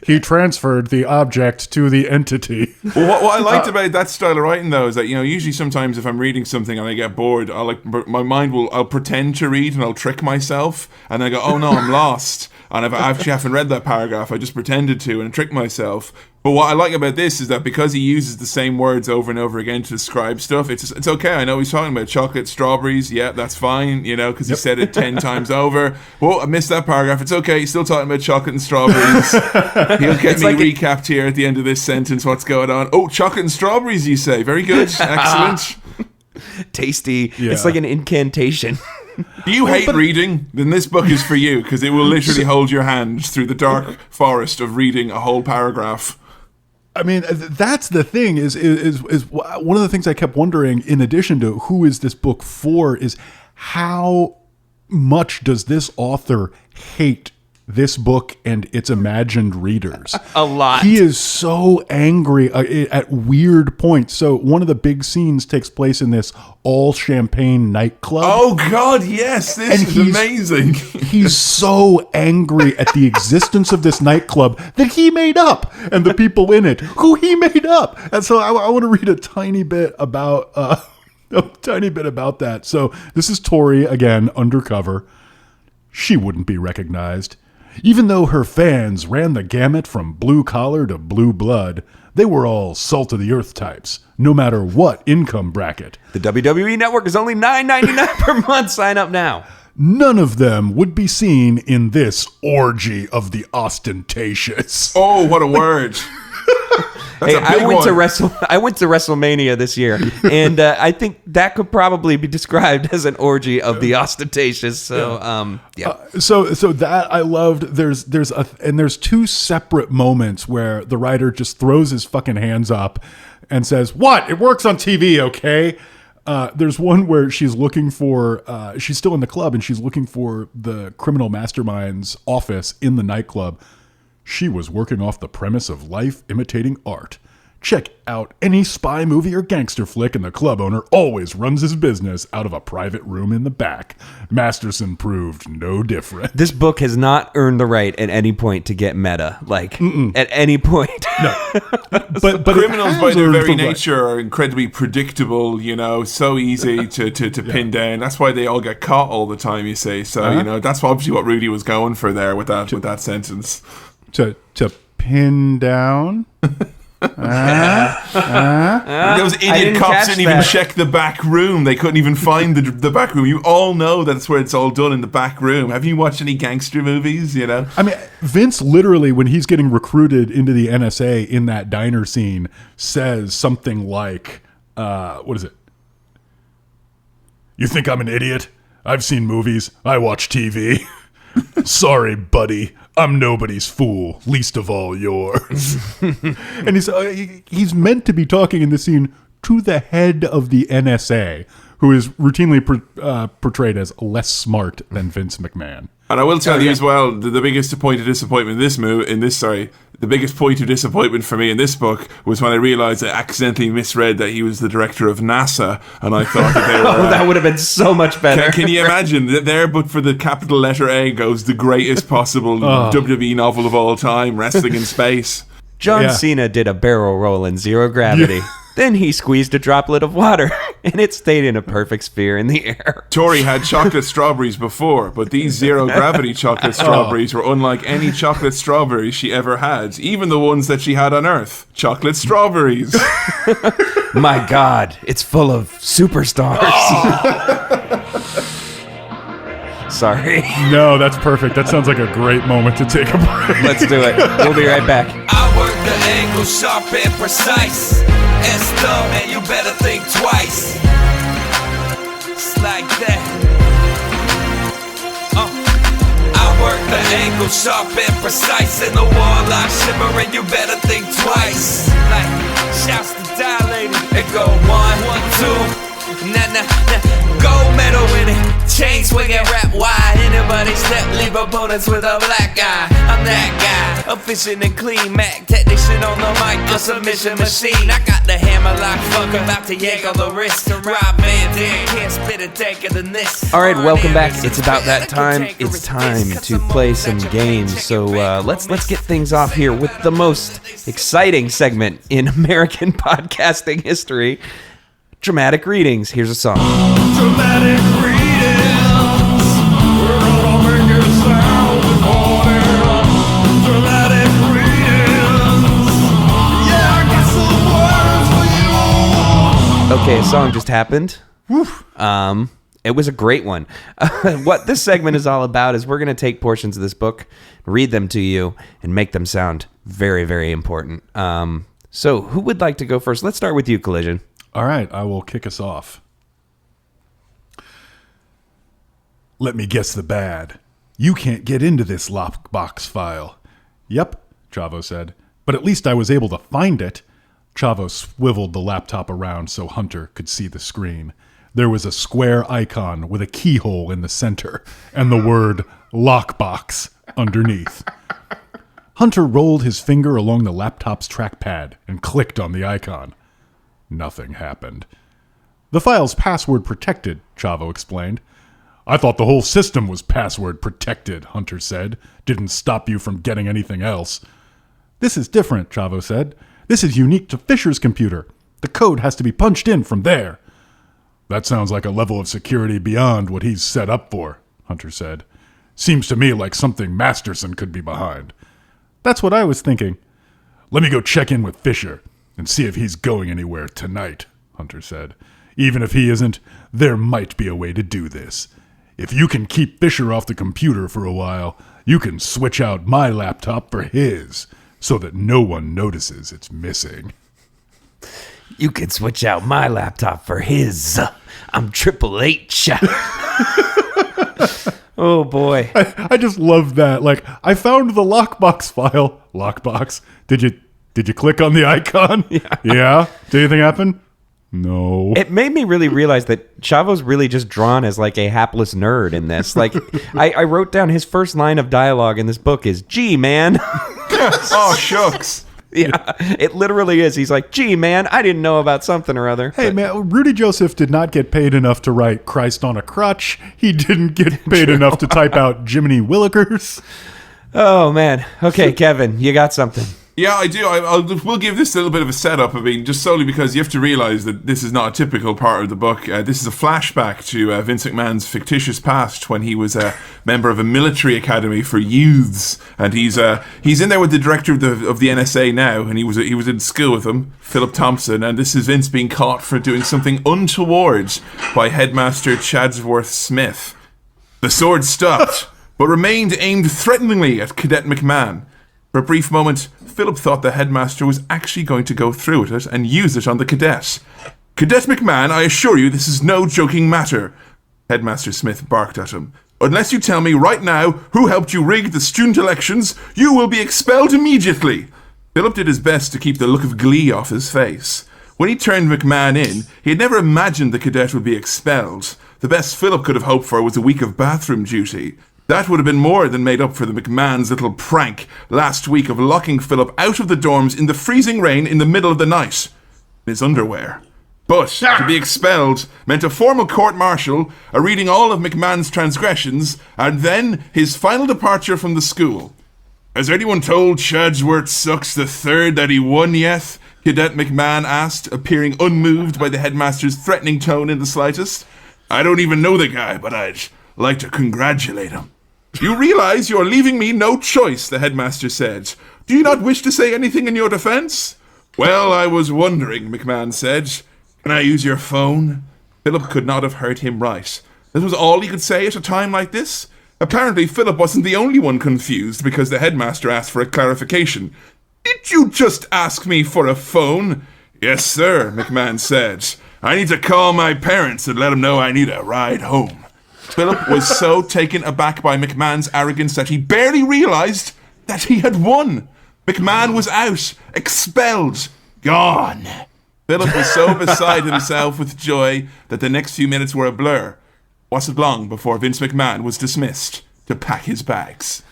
He transferred the object to the entity. Well, what I liked about that style of writing, though, is that, you know, usually sometimes if I'm reading something and I get bored, my mind I'll pretend to read and I'll trick myself, and I go, oh no, I'm lost. And if I actually haven't read that paragraph, I just pretended to and tricked myself. But what I like about this is that because he uses the same words over and over again to describe stuff, it's okay. I know he's talking about chocolate, strawberries. Yeah, that's fine, you know, because he said it 10 times over. Well, I missed that paragraph. It's okay. He's still talking about chocolate and strawberries. He'll get me like recapped here at the end of this sentence. What's going on? Oh, chocolate and strawberries, you say. Very good. Excellent. Tasty. Yeah. It's like an incantation. Do you hate reading? Then this book is for you, because it will literally hold your hand through the dark forest of reading a whole paragraph. I mean, that's the thing is one of the things I kept wondering, in addition to who is this book for, is how much does this author hate this book and its imagined readers? A lot. He is so angry at weird points. So one of the big scenes takes place in this all champagne nightclub. Oh, God, yes. This is amazing. He's so angry at the existence of this nightclub that he made up and the people in it who he made up. And so I want to read a tiny bit about that. So this is Tori again, undercover. She wouldn't be recognized. Even though her fans ran the gamut from blue collar to blue blood, they were all salt of the earth types, no matter what income bracket. The WWE Network is only $9.99 per month. Sign up now. None of them would be seen in this orgy of the ostentatious. Oh, what a word. That's Hey, a big one. I went to WrestleMania this year, and I think that could probably be described as an orgy of the ostentatious. So, yeah. So that I loved. There's 2 separate moments where the writer just throws his fucking hands up and says, "What? It works on TV, okay?" There's one where she's looking for, she's still in the club and she's looking for the criminal mastermind's office in the nightclub. She was working off the premise of life imitating art. Check out any spy movie or gangster flick, and the club owner always runs his business out of a private room in the back. Masterson proved no different. This book has not earned the right at any point to get meta. Like, at any point. But Criminals, by their very nature. nature, are incredibly predictable, you know, so easy to pin down. That's why they all get caught all the time, you say. So, you know, that's obviously what Rudy was going for there with that sentence. To pin down. Those I idiot didn't cops catch didn't even that. check the back room. They couldn't even find the back room. You all know that's where it's all done, in the back room. Have you watched any gangster movies, you know? I mean, Vince literally, when he's getting recruited into the NSA in that diner scene, says something like, what is it? You think I'm an idiot? I've seen movies. I watch TV. Sorry, buddy. I'm nobody's fool, least of all yours. And he's meant to be talking in this scene to the head of the NSA, who is routinely portrayed as less smart than Vince McMahon. And I will tell you as well, the biggest point of disappointment the biggest point of disappointment for me in this book was when I realized I accidentally misread that he was the director of NASA, and I thought that they were... Oh, that would have been so much better. Can you imagine that there, but for the capital letter A, goes the greatest possible WWE novel of all time, Wrestling in Space. John Yeah. Cena did a barrel roll in zero gravity. Then he squeezed a droplet of water. and it stayed in a perfect sphere in the air. Tori had chocolate strawberries before, but these zero-gravity chocolate strawberries were unlike any chocolate strawberries she ever had, even the ones that she had on Earth. Chocolate strawberries. My God, it's full of superstars. Sorry. No, that's perfect. That sounds like a great moment to take a break. Let's do it. We'll be right back. I work the angle sharp and precise. And dumb, and you better think twice. It's like that. I work the angle sharp and precise. And the wall I shimmer, and you better think twice. Like, shouts to dilated. It go 1, 2. Nah. Gold medal with it. Chain swinging, rap wide. Anybody step, leave opponents with a black eye. I'm that guy, efficient and clean. Mac technician on the mic, a submission machine. I got the hammer lock, fuck about to yank on the wrist. Rob Van Dam can't spit a danker than this. All right, welcome back. It's about that time. It's time to play some games. So let's get things off here with the most exciting segment in American podcasting history. Dramatic readings. Here's a song. Dramatic readings. We're gonna make it sound important. Dramatic readings. Yeah, I got some words for you. Okay, a song just happened. It was a great one. What this segment is all about is we're going to take portions of this book, read them to you, and make them sound very, very important. So who would like to go first? Let's start with you, Collision. All right, I will kick us off. Let me guess the bad. You can't get into this lockbox file. Yep, Chavo said, but at least I was able to find it. Chavo swiveled the laptop around so Hunter could see the screen. There was a square icon with a keyhole in the center and the word lockbox underneath. Hunter rolled his finger along the laptop's trackpad and clicked on the icon. Nothing happened. The file's password protected, Chavo explained. I thought the whole system was password protected, Hunter said. Didn't stop you from getting anything else. This is different, Chavo said. This is unique to Fisher's computer. The code has to be punched in from there. That sounds like a level of security beyond what he's set up for, Hunter said. Seems to me like something Masterson could be behind. That's what I was thinking. Let me go check in with Fisher and see if he's going anywhere tonight, Hunter said. Even if he isn't, there might be a way to do this. If you can keep Fisher off the computer for a while, you can switch out my laptop for his, so that no one notices it's missing. You can switch out my laptop for his. I'm Triple H. Oh, boy. I just love that. Like, I found the lockbox file. Lockbox. Did you click on the icon? Yeah? Did anything happen? No. It made me really realize that Chavo's really just drawn as like a hapless nerd in this. Like, I wrote down his first line of dialogue in this book is, "Gee, man." Oh, shucks. Yeah, it literally is. He's like, "Gee, man, I didn't know about something or other." Hey, man, Rudy Josephs did not get paid enough to write Christ on a Crutch. He didn't get paid enough to type out Jiminy Willikers. Oh, man. Okay, Kevin, you got something. Yeah, I do. We'll give this a little bit of a setup. I mean, just solely because you have to realize that this is not a typical part of the book. This is a flashback to Vince McMahon's fictitious past when he was a member of a military academy for youths, and he's in there with the director of the NSA now, and he was in school with him, Philip Thompson, and this is Vince being caught for doing something untoward by headmaster Chadsworth Smith. The sword stopped, but remained aimed threateningly at Cadet McMahon. For a brief moment, Philip thought the headmaster was actually going to go through with it and use it on the cadet. Cadet McMahon, I assure you this is no joking matter. Headmaster Smith barked at him. Unless you tell me right now who helped you rig the student elections, you will be expelled immediately. Philip did his best to keep the look of glee off his face. When he turned McMahon in, he had never imagined the cadet would be expelled. The best Philip could have hoped for was a week of bathroom duty. That would have been more than made up for the McMahon's little prank last week of locking Philip out of the dorms in the freezing rain in the middle of the night. In his underwear. But to be expelled meant a formal court-martial, a reading all of McMahon's transgressions, and then his final departure from the school. Has anyone told Chadsworth Sucks the Third that he won yet? Cadet McMahon asked, appearing unmoved by the headmaster's threatening tone in the slightest. I don't even know the guy, but I'd like to congratulate him. You realize you're leaving me no choice, the headmaster said. Do you not wish to say anything in your defense? Well, I was wondering, McMahon said. Can I use your phone? Philip could not have heard him right. This was all he could say at a time like this? Apparently, Philip wasn't the only one confused because the headmaster asked for a clarification. Did you just ask me for a phone? Yes, sir, McMahon said. I need to call my parents and let them know I need a ride home. Philip was so taken aback by McMahon's arrogance that he barely realized that he had won. McMahon was out, expelled, gone. Philip was so beside himself with joy that the next few minutes were a blur. Wasn't long before Vince McMahon was dismissed to pack his bags.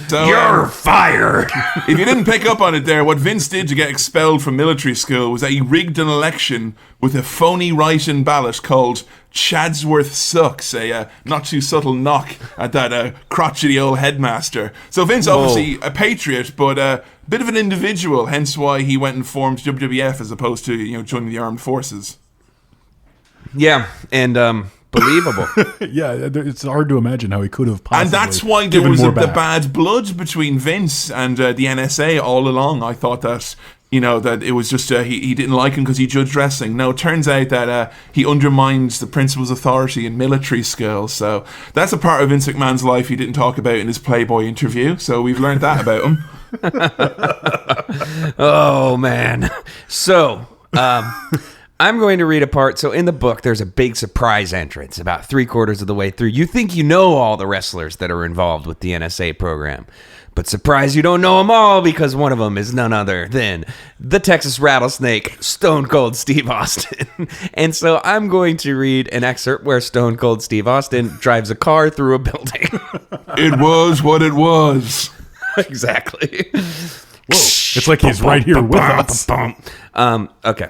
So, You're fired! If you didn't pick up on it there, what Vince did to get expelled from military school was that he rigged an election with a phony write-in ballot called Chadsworth Sucks, a not too subtle knock at that crotchety old headmaster. So Vince, obviously a patriot, but a bit of an individual, hence why he went and formed WWF as opposed to, joining the armed forces. Yeah, and believable. Yeah, it's hard to imagine how he could have possibly. And that's why there was the bad blood between Vince and the NSA all along. I thought that, that it was just he didn't like him because he judged wrestling. No, it turns out that he undermines the principal's authority in military school. So that's a part of Vince McMahon's life he didn't talk about in his Playboy interview. So we've learned that about him. Oh, man. So, I'm going to read a part. So in the book, there's a big surprise entrance about 3/4 of the way through. You think you know all the wrestlers that are involved with the NSA program. But surprise, you don't know them all because one of them is none other than the Texas Rattlesnake, Stone Cold Steve Austin. And so I'm going to read an excerpt where Stone Cold Steve Austin drives a car through a building. It was what it was. Exactly. Whoa, it's like he's right here with us. Okay.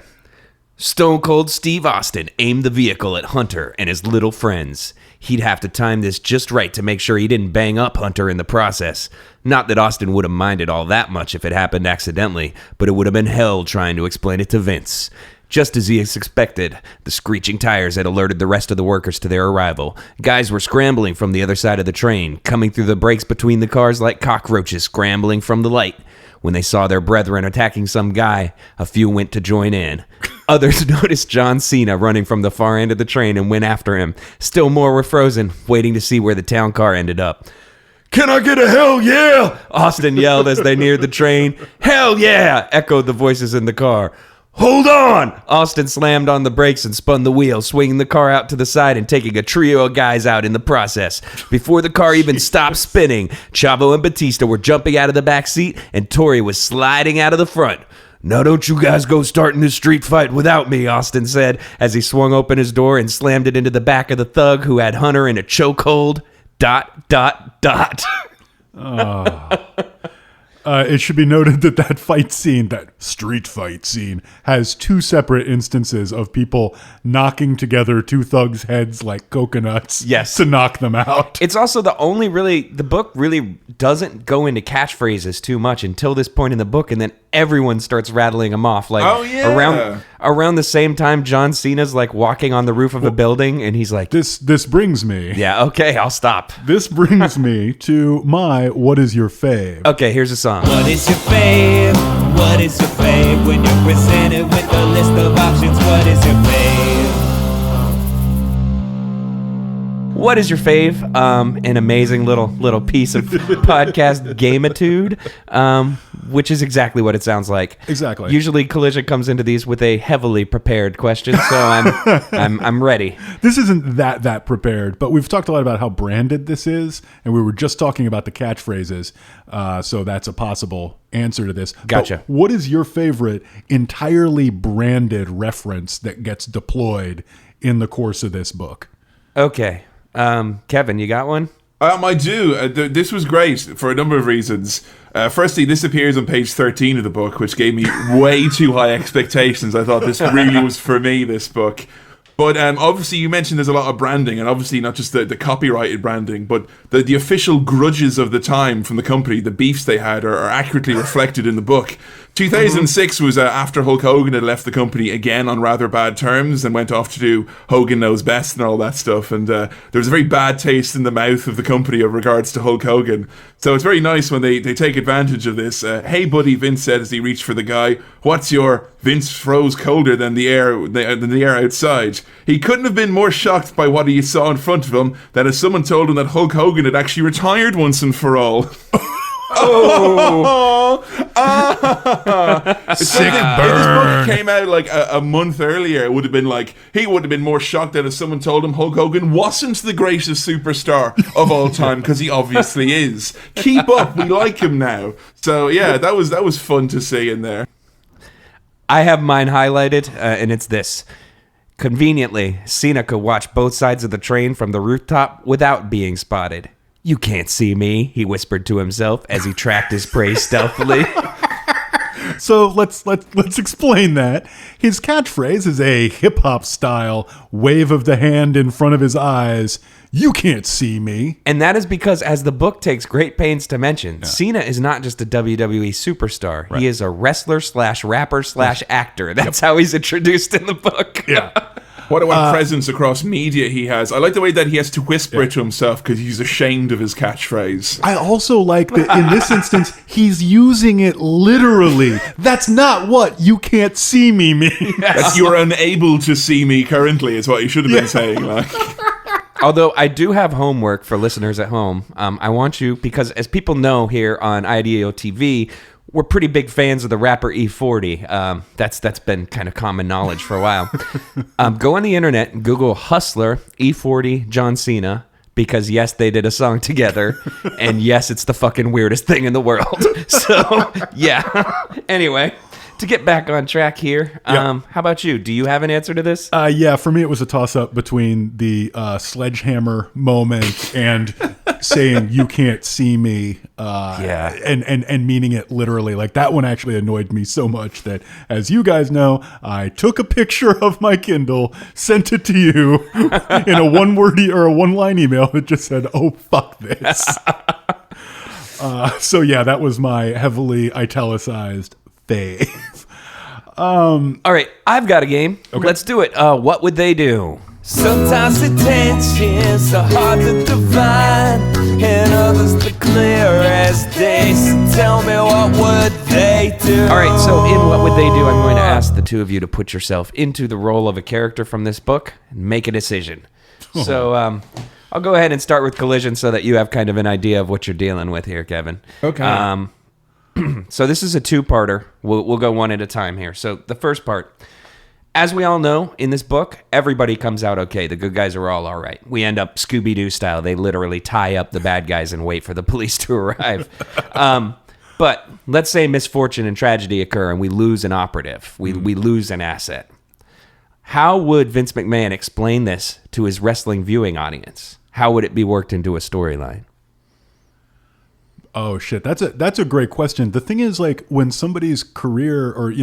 Stone Cold Steve Austin aimed the vehicle at Hunter and his little friends. He'd have to time this just right to make sure he didn't bang up Hunter in the process. Not that Austin would have minded all that much if it happened accidentally, but it would have been hell trying to explain it to Vince. Just as he expected, the screeching tires had alerted the rest of the workers to their arrival. Guys were scrambling from the other side of the train, coming through the breaks between the cars like cockroaches scrambling from the light. When they saw their brethren attacking some guy, a few went to join in. Others noticed John Cena running from the far end of the train and went after him. Still more were frozen, waiting to see where the town car ended up. "Can I get a hell yeah?" Austin yelled as they neared the train. "Hell yeah!" echoed the voices in the car. "Hold on!" Austin slammed on the brakes and spun the wheel, swinging the car out to the side and taking a trio of guys out in the process. Before the car even stopped spinning, Chavo and Batista were jumping out of the back seat and Tori was sliding out of the front. "Now don't you guys go starting this street fight without me," Austin said as he swung open his door and slammed it into the back of the thug who had Hunter in a chokehold. ... It should be noted that fight scene, that street fight scene, has two separate instances of people knocking together two thugs' heads like coconuts to knock them out. It's also the book really doesn't go into catchphrases too much until this point in the book, and then everyone starts rattling them off. Like, around the same time, John Cena's like walking on the roof of a building, and he's like, This brings me. Yeah, okay, I'll stop. This brings me to my What Is Your Fave? Okay, here's a song. What is your fave? What is your fave? When you're presented with a list of options, what is your fave? What is your fave? An amazing little piece of podcast gameitude, which is exactly what it sounds like. Exactly. Usually, Collision comes into these with a heavily prepared question, so I'm ready. This isn't that prepared, but we've talked a lot about how branded this is, and we were just talking about the catchphrases, so that's a possible answer to this. Gotcha. But what is your favorite entirely branded reference that gets deployed in the course of this book? Okay. Kevin, you got one? I do. This was great for a number of reasons. Firstly, this appears on page 13 of the book, which gave me way too high expectations. I thought this really was for me, this book. But obviously, you mentioned there's a lot of branding, and obviously not just the copyrighted branding, but the official grudges of the time from the company, the beefs they had, are accurately reflected in the book. 2006 was after Hulk Hogan had left the company again on rather bad terms and went off to do Hogan Knows Best and all that stuff. And there was a very bad taste in the mouth of the company in regards to Hulk Hogan. So it's very nice when they take advantage of this. Hey, buddy, Vince said as he reached for the guy, what's your... Vince froze colder than the air outside. He couldn't have been more shocked by what he saw in front of him than as someone told him that Hulk Hogan had actually retired once and for all. Oh, Sick burn. If this book came out like a month earlier, it would have been like, he would have been more shocked than if someone told him Hulk Hogan wasn't the greatest superstar of all time, because he obviously is. Keep up, we like him now. So yeah, that was fun to see in there. I have mine highlighted, and it's this. Conveniently, Cena could watch both sides of the train from the rooftop without being spotted. You can't see me, he whispered to himself as he tracked his prey stealthily. So let's explain that. His catchphrase is a hip-hop style wave of the hand in front of his eyes. You can't see me. And that is because, as the book takes great pains to mention, Cena is not just a WWE superstar. Right. He is a wrestler / rapper / actor. That's how he's introduced in the book. Yeah. What a presence across media he has. I like the way that he has to whisper it to himself because he's ashamed of his catchphrase. I also like that in this instance, he's using it literally. That's not what "you can't see me" means. That you are unable to see me currently is what he should have been saying. Like. Although I do have homework for listeners at home. I want you, because as people know here on IDEO TV, we're pretty big fans of the rapper E40. That's been kind of common knowledge for a while. Go on the internet and Google Hustler, E40, John Cena, because yes, they did a song together, and yes, it's the fucking weirdest thing in the world. So, yeah. Anyway, to get back on track here, how about you? Do you have an answer to this? Yeah, for me it was a toss-up between the sledgehammer moment and saying "you can't see me," and meaning it literally. Like, that one actually annoyed me so much that, as you guys know, I took a picture of my Kindle, sent it to you in a one-line email that just said, "Oh, fuck this." So yeah, that was my heavily italicized fave. All right, I've got a game. Okay. Let's do it. What would they do? Sometimes the tensions are hard to define, and others the clear as day. So tell me, what would they do? All right, so in What Would They Do, I'm going to ask the two of you to put yourself into the role of a character from this book and make a decision. Oh. So I'll go ahead and start with Collision so that you have kind of an idea of what you're dealing with here, Kevin. Okay. So this is a two-parter. We'll go one at a time here. So the first part. As we all know, in this book, everybody comes out okay. The good guys are all right. We end up Scooby-Doo style. They literally tie up the bad guys and wait for the police to arrive. But let's say misfortune and tragedy occur and we lose an operative. We lose an asset. How would Vince McMahon explain this to his wrestling viewing audience? How would it be worked into a storyline? Oh shit, that's a great question. The thing is, like, when somebody's career or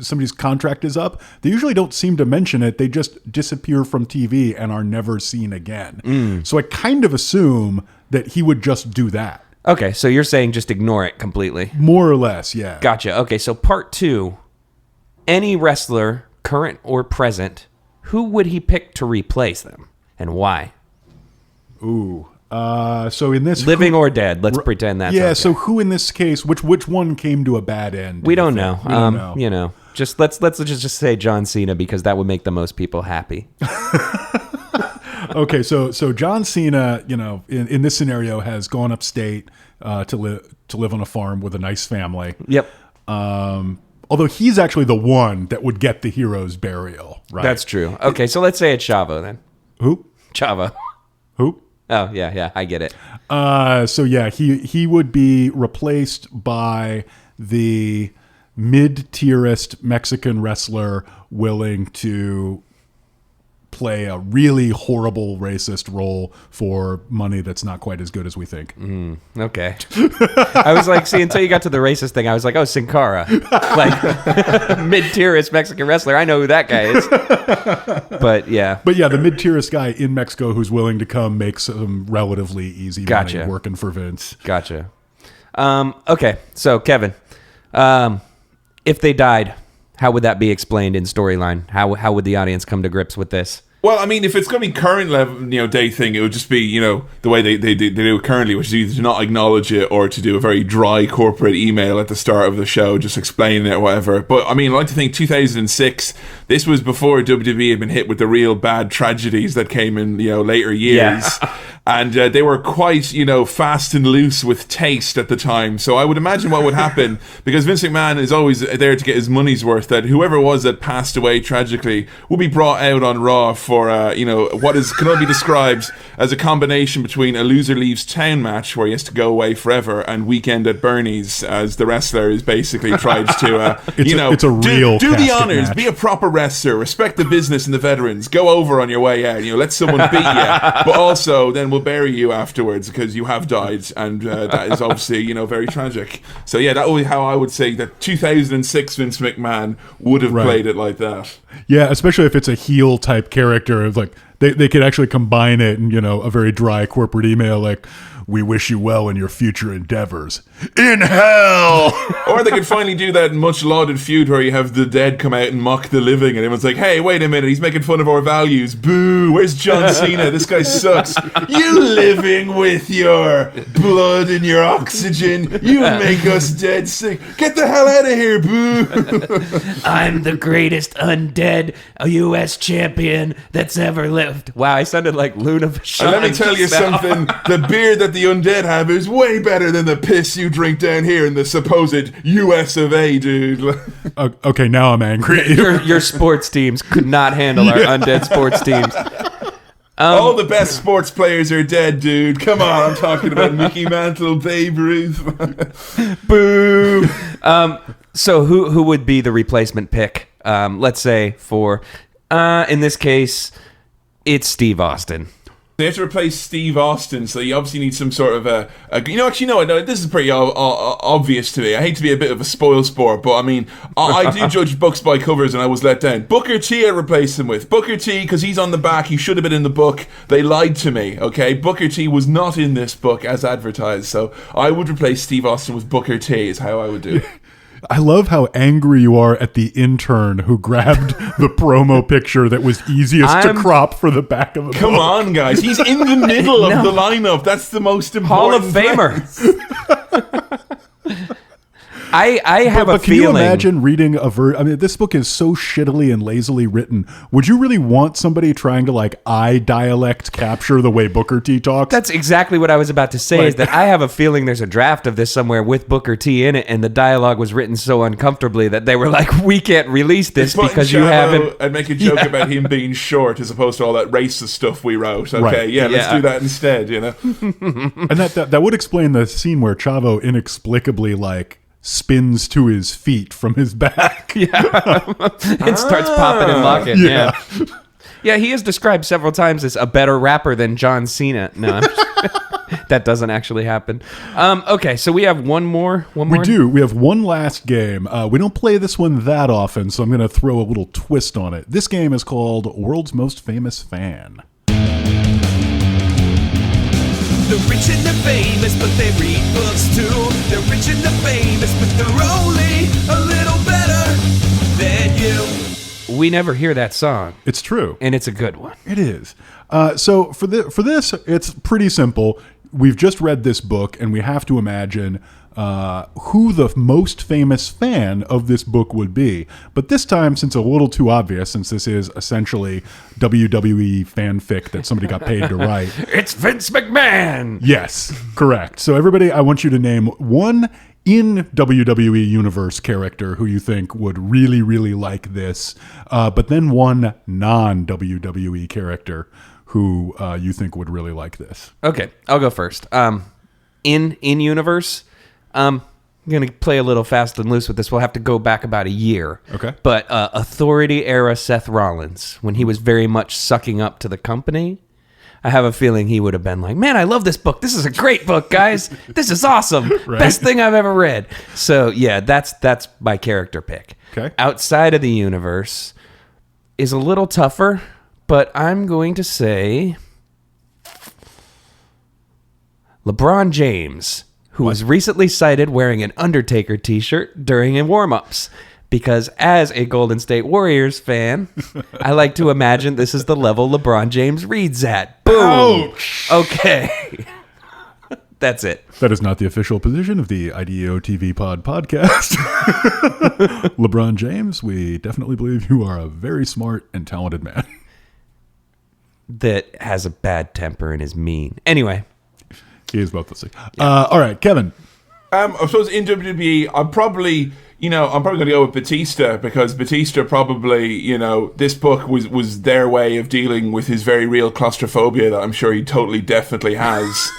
somebody's contract is up, they usually don't seem to mention it. They just disappear from TV and are never seen again. So I kind of assume that he would just do that. Okay, so you're saying just ignore it completely. More or less, yeah. Gotcha. Okay, so part two, any wrestler, current or present, who would he pick to replace them and why? Ooh. So in this, living or dead, let's pretend that's okay. So who in this case, which one came to a bad end? We don't know. We don't know. Just let's just say John Cena, because that would make the most people happy. Okay, so John Cena, in this scenario, has gone upstate to live on a farm with a nice family. Yep. Although he's actually the one that would get the hero's burial, right? That's true. Okay, so let's say it's Chavo then. Who? Chavo. Who? Oh, yeah, I get it. So yeah, he would be replaced by the mid-tierest Mexican wrestler willing to play a really horrible racist role for money that's not quite as good as we think. Okay. I was like, see, until you got to the racist thing, I was like, oh, Sin Cara. Like, mid-tierist Mexican wrestler. I know who that guy is. But yeah, the mid-tierist guy in Mexico who's willing to come make some relatively easy money working for Vince. Gotcha. Okay, so Kevin, if they died, how would that be explained in storyline? How would the audience come to grips with this? Well, I mean, if it's going to be current level, day thing, it would just be, the way they do it currently, which is either to not acknowledge it or to do a very dry corporate email at the start of the show, just explaining it or whatever. But, I mean, I like to think 2006, this was before WWE had been hit with the real bad tragedies that came in, later years. Yeah. And they were quite, fast and loose with taste at the time. So I would imagine what would happen, because Vince McMahon is always there to get his money's worth, that whoever it was that passed away tragically will be brought out on Raw for, what can only be described as a combination between a loser leaves town match where he has to go away forever and Weekend at Bernie's, as the wrestler is basically tried to, it's a real do the honors, match. Be a proper wrestler, respect the business and the veterans, go over on your way out, let someone beat you, but also then we'll bury you afterwards because you have died, and that is obviously very tragic. So yeah, that would be how I would say that 2006 Vince McMahon would have played it like that. Yeah, especially if it's a heel type character of like they could actually combine it in a very dry corporate email like, we wish you well in your future endeavors. In hell! Or they could finally do that much lauded feud where you have the dead come out and mock the living, and everyone's like, hey, wait a minute, he's making fun of our values. Boo! Where's John Cena? This guy sucks. You living with your blood and your oxygen. You make us dead sick. Get the hell out of here, boo! I'm the greatest undead U.S. champion that's ever lived. Wow, I sounded like Luna Vachon. And let me tell you something. The beer that the undead have is way better than the piss you drink down here in the supposed US of A, dude. Okay, now I'm angry. Your sports teams could not handle our undead sports teams. All the best sports players are dead, dude. Come on, I'm talking about Mickey Mantle, Babe Ruth. Boo! So who would be the replacement pick? Let's say for, in this case, it's Steve Austin. They have to replace Steve Austin, so you obviously need some sort of this is pretty obvious to me. I hate to be a bit of a spoil sport, but I mean, I do judge books by covers, and I was let down. Booker T I replaced him with. Booker T, because he's on the back, he should have been in the book. They lied to me, okay? Booker T was not in this book as advertised, so I would replace Steve Austin with Booker T is how I would do it. I love how angry you are at the intern who grabbed the promo picture that was easiest to crop for the back of the Come book. on, guys. He's in the middle of the lineup. That's the most important Hall of Famer. I have a but can feeling. you imagine reading this book is so shittily and lazily written. Would you really want somebody trying to dialect capture the way Booker T talks? That's exactly what I was about to say, is that I have a feeling there's a draft of this somewhere with Booker T in it, and the dialogue was written so uncomfortably that they were like, we can't release this because you haven't. And make a joke about him being short as opposed to all that racist stuff we wrote. Okay, let's do that instead, And that would explain the scene where Chavo inexplicably spins to his feet from his back. And starts popping and locking. Yeah, he is described several times as a better rapper than John Cena. No, that doesn't actually happen. Okay, so we have one more. We do. We have one last game. We don't play this one that often, so I'm going to throw a little twist on it. This game is called World's Most Famous Fan. The rich and the famous, but they read books too. They're rich and the famous, but they're only a little better than you. We never hear that song. It's true. And it's a good one. It is. So for this, it's pretty simple. We've just read this book, and we have to imagine who the most famous fan of this book would be. But this time, since it's a little too obvious, since this is essentially WWE fanfic that somebody got paid to write. It's Vince McMahon! Yes, correct. So everybody, I want you to name one in WWE Universe character who you think would really, really like this, but then one non-WWE character who you think would really like this. Okay, I'll go first. In universe, going to play a little fast and loose with this. We'll have to go back about a year. Okay. But Authority era Seth Rollins, when he was very much sucking up to the company, I have a feeling he would have been like, man, I love this book. This is a great book, guys. This is awesome. Right. Best thing I've ever read. So, yeah, that's my character pick. Okay. Outside of the universe is a little tougher, but I'm going to say LeBron James, who was recently sighted wearing an Undertaker t-shirt during warm-ups. Because as a Golden State Warriors fan, I like to imagine this is the level LeBron James reads at. Boom! Ouch. Okay. That's it. That is not the official position of the IDEO TV Pod podcast. LeBron James, we definitely believe you are a very smart and talented man. That has a bad temper and is mean. Anyway. He is both those things. All right, Kevin. I suppose in WWE, I'm probably going to go with Batista, because Batista probably, this book was their way of dealing with his very real claustrophobia that I'm sure he totally definitely has.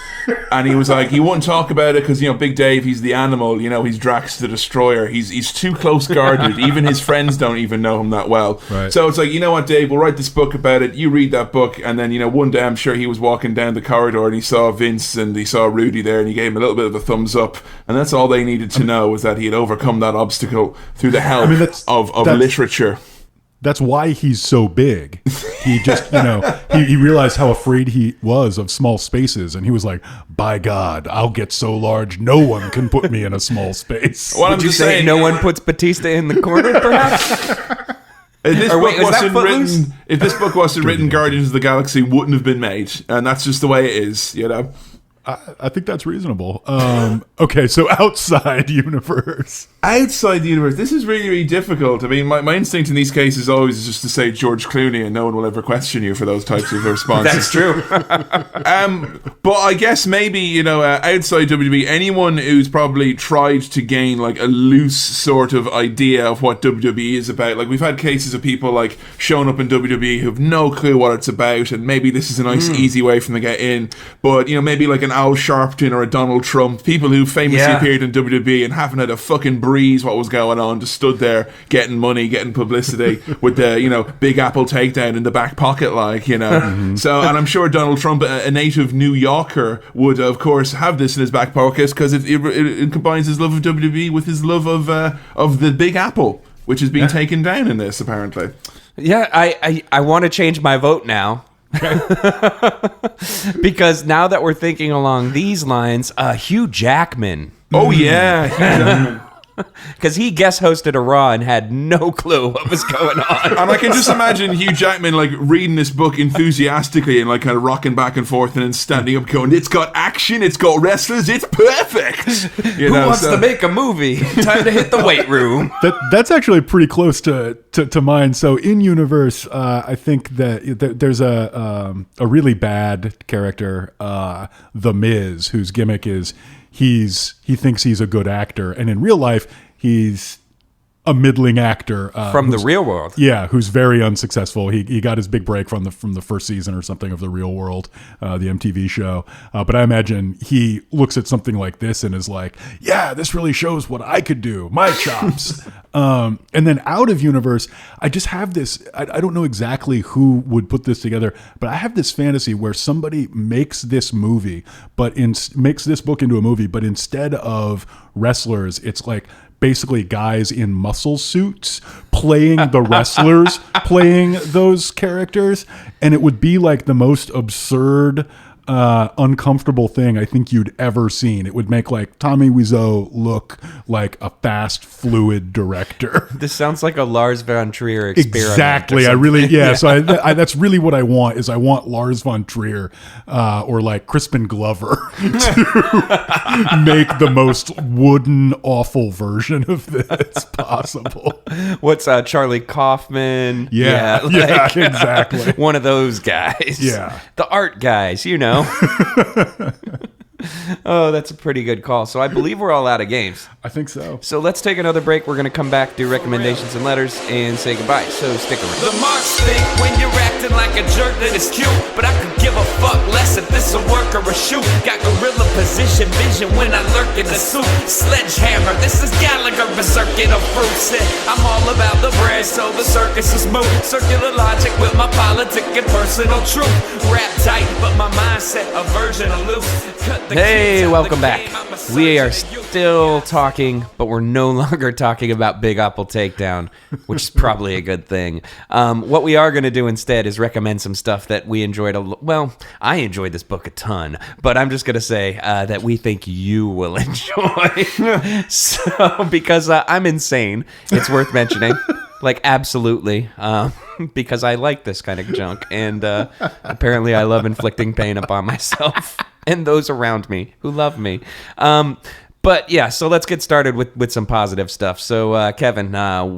And he was like, he wouldn't talk about it because, Big Dave, he's the animal, he's Drax the Destroyer. He's too close guarded. Even his friends don't even know him that well. Right. So it's like, you know what, Dave, we'll write this book about it. You read that book. And then, one day I'm sure he was walking down the corridor and he saw Vince and he saw Rudy there and he gave him a little bit of a thumbs up. And that's all they needed to know, was that he had overcome that obstacle through the help of literature. That's why he's so big. He just, he realized how afraid he was of small spaces, and he was like, by God, I'll get so large, no one can put me in a small space. Well, Would you say no one puts Batista in the corner, perhaps? If this book wasn't written, Guardians of the Galaxy wouldn't have been made. And that's just the way it is, I think that's reasonable. Okay, so outside universe. Outside the universe, this is really, really difficult. I mean, my instinct in these cases always is just to say George Clooney, and no one will ever question you for those types of responses. That's true. But I guess maybe, outside WWE, anyone who's probably tried to gain like a loose sort of idea of what WWE is about. Like, we've had cases of people like showing up in WWE who have no clue what it's about, and maybe this is a nice, easy way for them to get in. But, maybe like an Al Sharpton or a Donald Trump, people who famously appeared in WWE and haven't had a fucking breeze what was going on, just stood there getting money, getting publicity with the, Big Apple Takedown in the back pocket, like, So, and I'm sure Donald Trump, a native New Yorker, would, of course, have this in his back pocket, because it combines his love of WWE with his love of the Big Apple, which is being taken down in this, apparently. Yeah, I want to change my vote now. Because now that we're thinking along these lines, Hugh Jackman. Oh, yeah, Hugh Jackman. Because he guest hosted a Raw and had no clue what was going on. And I can just imagine Hugh Jackman like reading this book enthusiastically and like kind of rocking back and forth and then standing up going, it's got action, it's got wrestlers, it's perfect. Who wants to make a movie? Time to hit the weight room. That's actually pretty close to mine. So in universe, I think that there's a really bad character, The Miz, whose gimmick is he thinks he's a good actor, and in real life he's a middling actor from the real world. Yeah, who's very unsuccessful. He got his big break from the first season or something of The Real World, the MTV show. But I imagine he looks at something like this and is like, yeah, this really shows what I could do, my chops. And then out of universe, I just have this, I don't know exactly who would put this together, but I have this fantasy where somebody makes this movie, makes this book into a movie, but instead of wrestlers, it's like basically guys in muscle suits playing the wrestlers, playing those characters. And it would be like the most absurd, uncomfortable thing I think you'd ever seen. It would make like Tommy Wiseau look like a fast, fluid director. This sounds like a Lars von Trier experiment. Exactly. I really, yeah. So I that's really what I want is I want Lars von Trier or like Crispin Glover to make the most wooden, awful version of this possible. What's Charlie Kaufman? Yeah, exactly. One of those guys. Yeah. The art guys, you know. Oh, that's a pretty good call. So I believe we're all out of games. I think so. So let's take another break. We're going to come back, do recommendations and letters, and say goodbye. So stick around. The marks think when you're at acting like a jerk that is cute, but I could give a fuck less if this a work or a shoot. Got gorilla position vision when I lurk in the suit. Sledgehammer, this is Gallagher, berserking of fruits. I'm all about the bread, so the circus is moved. Circular logic with my politic and personal truth. Rap tight, but my mindset a virgin aloof. Hey, welcome back. We are still talking, but we're no longer talking about Big Apple Takedown, which is probably a good thing. What we are going to do instead is recommend some stuff that we enjoyed. Well, I enjoyed this book a ton, but I'm just going to say that we think you will enjoy. So, because I'm insane, it's worth mentioning. Like, absolutely. Because I like this kind of junk, and apparently I love inflicting pain upon myself and those around me who love me. But yeah, so let's get started with some positive stuff. So, Kevin,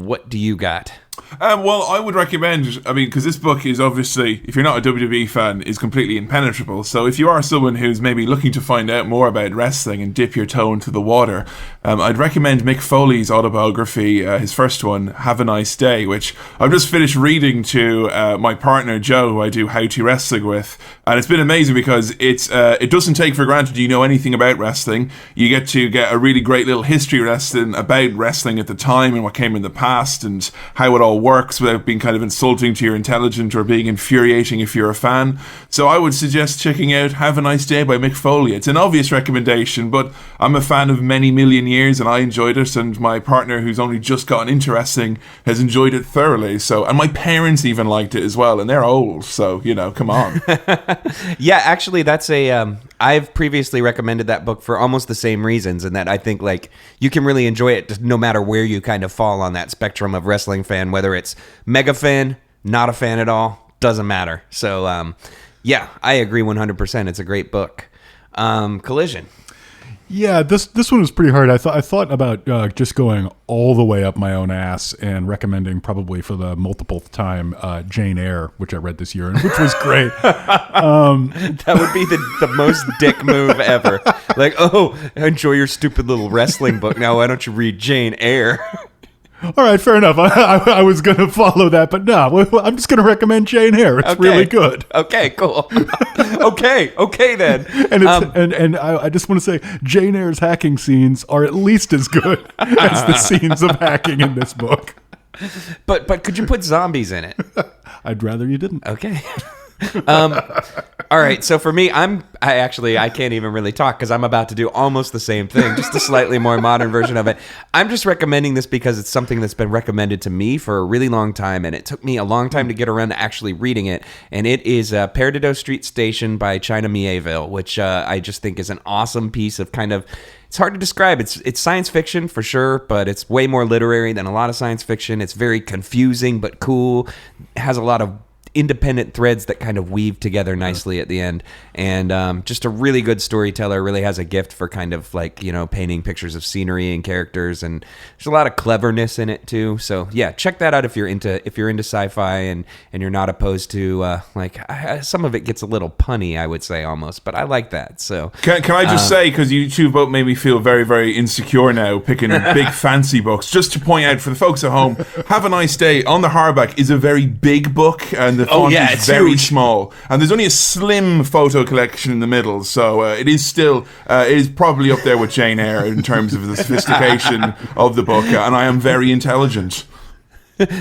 what do you got? Well, I would recommend, because this book is obviously, if you're not a WWE fan, is completely impenetrable. So if you are someone who's maybe looking to find out more about wrestling and dip your toe into the water, I'd recommend Mick Foley's autobiography, his first one, Have a Nice Day, which I've just finished reading to my partner, Joe, who I do How to Wrestling with. And it's been amazing because it doesn't take for granted you know anything about wrestling. You get to get a really great little history lesson about wrestling at the time and what came in the past and how it all works without being kind of insulting to your intelligence or being infuriating if you're a fan. So I would suggest checking out Have a Nice Day by Mick Foley. It's an obvious recommendation, but I'm a fan of many million years and I enjoyed it, and my partner, who's only just gotten into wrestling, has enjoyed it thoroughly. So, and my parents even liked it as well, and they're old, so, come on. Yeah, actually, that's I've previously recommended that book for almost the same reasons, and that I think, like, you can really enjoy it no matter where you kind of fall on that spectrum of wrestling fan, whether it's mega fan, not a fan at all, doesn't matter. So, yeah, I agree 100%. It's a great book. Collision. Yeah, this one was pretty hard. I thought about just going all the way up my own ass and recommending, probably for the multipleth time, Jane Eyre, which I read this year, and which was great. That would be the most dick move ever. Like, oh, enjoy your stupid little wrestling book. Now, why don't you read Jane Eyre? All right, fair enough. I was going to follow that, but no, I'm just going to recommend Jane Eyre. It's really good. Okay, cool. okay then. And I just want to say, Jane Eyre's hacking scenes are at least as good as the scenes of hacking in this book. But could you put zombies in it? I'd rather you didn't. Okay. All right, so for me, I can't even really talk because I'm about to do almost the same thing, just a slightly more modern version of it. I'm just recommending this because it's something that's been recommended to me for a really long time, and it took me a long time to get around to actually reading it, and it is Perdido Street Station by China Miéville, which I just think is an awesome piece of kind of... It's hard to describe. It's science fiction for sure, but it's way more literary than a lot of science fiction. It's very confusing but cool. It has a lot of independent threads that kind of weave together nicely at the end, and just a really good storyteller. Really has a gift for kind of like, painting pictures of scenery and characters, and there's a lot of cleverness in it too. So yeah, check that out if you're into sci-fi and you're not opposed to some of it gets a little punny, I would say, almost, but I like that. So can I just say, because you two both made me feel very, very insecure now picking big fancy books, just to point out for the folks at home, Have a Nice Day on the hardback is a very big book, and the font is very huge. Small, and there's only a slim photo collection in the middle, so it is probably up there with Jane Eyre in terms of the sophistication of the book, and I am very intelligent.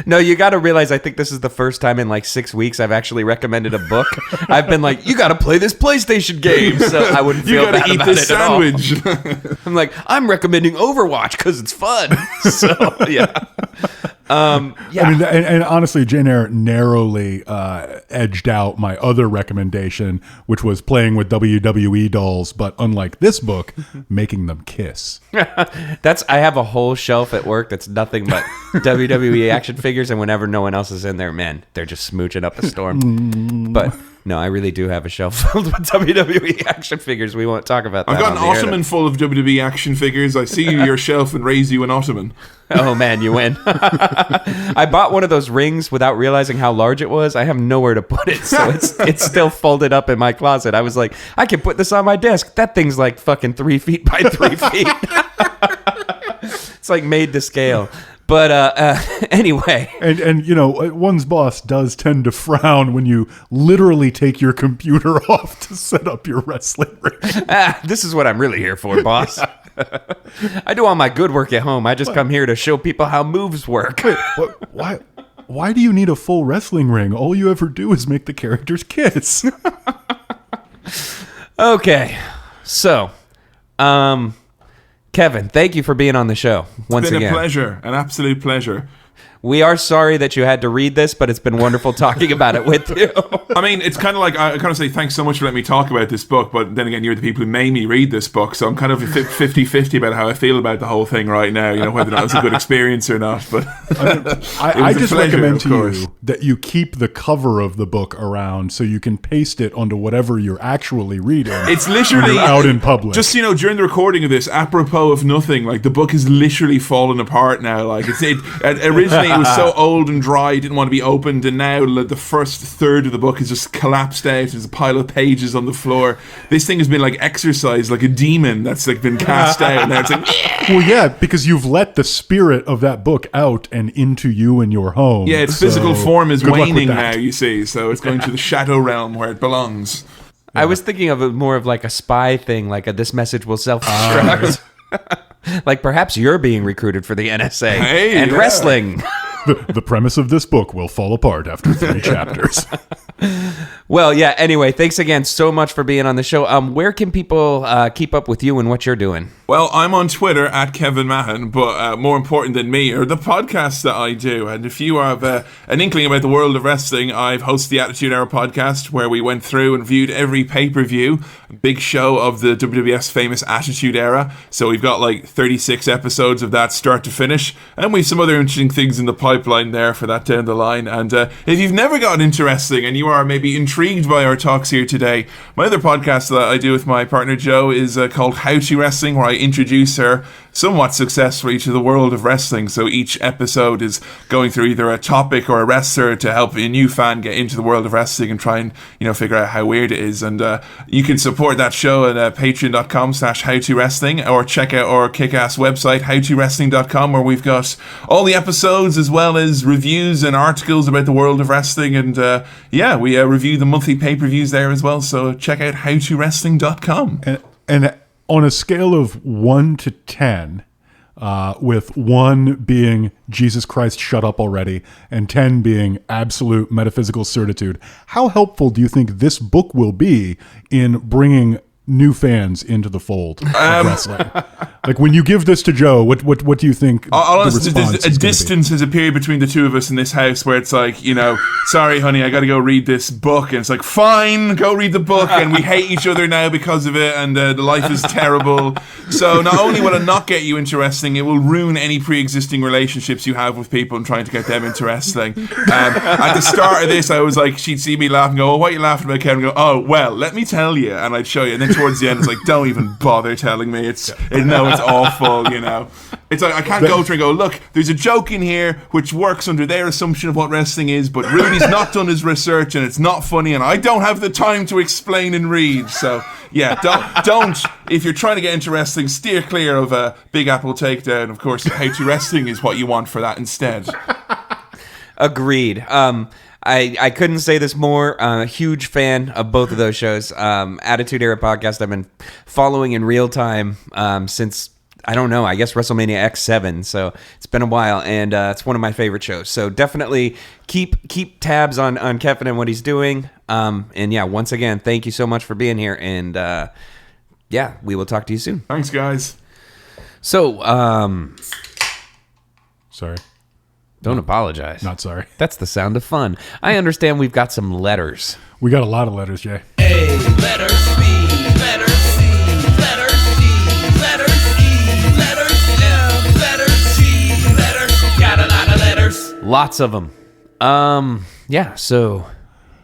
No, you got to realize, I think this is the first time in like 6 weeks I've actually recommended a book. I've been like, you got to play this PlayStation game, so I wouldn't feel bad about it sandwich. At all. I'm like, I'm recommending Overwatch because it's fun. So yeah. Yeah. I mean, and honestly, Jane Eyre narrowly edged out my other recommendation, which was playing with WWE dolls, but unlike this book, making them kiss. I have a whole shelf at work that's nothing but WWE action figures, and whenever no one else is in there, man, they're just smooching up a storm. But no, I really do have a shelf filled with WWE action figures. We won't talk about that. I've got an ottoman full of WWE action figures. I see your shelf and raise you an ottoman. Oh man, you win. I bought one of those rings without realizing how large it was. I have nowhere to put it, so it's still folded up in my closet. I was like, I can put this on my desk. That thing's like fucking 3 feet by 3 feet. It's like made to scale. But anyway. And you know, one's boss does tend to frown when you literally take your computer off to set up your wrestling ring. This is what I'm really here for, boss. I do all my good work at home. I just come here to show people how moves work. Wait, why do you need a full wrestling ring? All you ever do is make the characters kiss. Okay. So, Kevin, thank you for being on the show once again. It's been a pleasure, an absolute pleasure. We are sorry that you had to read this, but it's been wonderful talking about it with you. I mean, it's kind of like, I kind of say thanks so much for letting me talk about this book, but then again, you're the people who made me read this book, so I'm kind of 50-50 about how I feel about the whole thing right now, you know, whether or not it was a good experience or not. But I just recommend to you that you keep the cover of the book around so you can paste it onto whatever you're actually reading. It's literally out in public. Just, you know, during the recording of this, apropos of nothing, like the book is literally fallen apart now. Like originally it was so old and dry, didn't want to be opened, and now the first third of the book is just collapsed out. There's a pile of pages on the floor. This thing has been like exorcised, like a demon that's like been cast out. Now it's like, well, yeah, because you've let the spirit of that book out and into you and your home. yeah, its physical form is waning now, you see, so it's going to the shadow realm where it belongs. I was thinking of it more of like a spy thing, like this message will self-destruct. Like perhaps you're being recruited for the NSA and wrestling. The premise of this book will fall apart after 3 chapters. Well, yeah, anyway, thanks again so much for being on the show. Where can people keep up with you and what you're doing? Well, I'm on Twitter at Kefin Mahon, but more important than me are the podcasts that I do. And if you have an inkling about the world of wrestling, I've hosted the Attitude Era podcast, where we went through and viewed every pay-per-view, big show of the WWF's famous Attitude Era. So we've got like 36 episodes of that start to finish, and we've some other interesting things in the pipeline there for that down the line. And if you've never gotten into wrestling and you are maybe intrigued by our talks here today, my other podcast that I do with my partner Joe is called How to Wrestling, where I introduce her somewhat successfully to the world of wrestling. So each episode is going through either a topic or a wrestler to help a new fan get into the world of wrestling and try and, you know, figure out how weird it is. And you can support that show at patreon.com/howtowrestling, or check out our kick-ass website howtowrestling.com, where we've got all the episodes as well as reviews and articles about the world of wrestling. And we review the monthly pay-per-views there as well, so check out howtowrestling.com. And on a scale of 1 to 10, with 1 being Jesus Christ, shut up already, and 10 being absolute metaphysical certitude, how helpful do you think this book will be in bringing new fans into the fold of wrestling? Like, when you give this to Joe, what do you think? Honestly, there's a distance has appeared between the two of us in this house where it's like, you know, sorry, honey, I got to go read this book, and it's like, fine, go read the book, and we hate each other now because of it, and the life is terrible. So not only will it not get you into wrestling, it will ruin any pre-existing relationships you have with people and trying to get them into wrestling. At the start of this, I was like, she'd see me laugh and go, "Oh, what are you laughing about, Kevin?" And go, "Oh, well, let me tell you," and I'd show you, and then towards the end, it's like, don't even bother telling me. It's awful, you know. It's like, I can't go through and go, look, there's a joke in here which works under their assumption of what wrestling is, but Rudy's not done his research and it's not funny, and I don't have the time to explain and read. So yeah, don't if you're trying to get into wrestling, steer clear of a Big Apple Takedown. Of course, How to Wrestling is what you want for that instead. Agreed. I couldn't say this more. Huge fan of both of those shows. Attitude Era podcast I've been following in real time since, I don't know, I guess WrestleMania X7. So it's been a while, and it's one of my favorite shows. So definitely keep tabs on Kefin and what he's doing. And yeah, once again, thank you so much for being here. And yeah, we will talk to you soon. Thanks, guys. So, Sorry. Don't apologize. Not sorry. That's the sound of fun. I understand we've got some letters. We got a lot of letters, Jay. A, letter B, letter C, letter D, letter E, letter M, letter G, letter, got a lot of letters. Lots of them. Yeah, so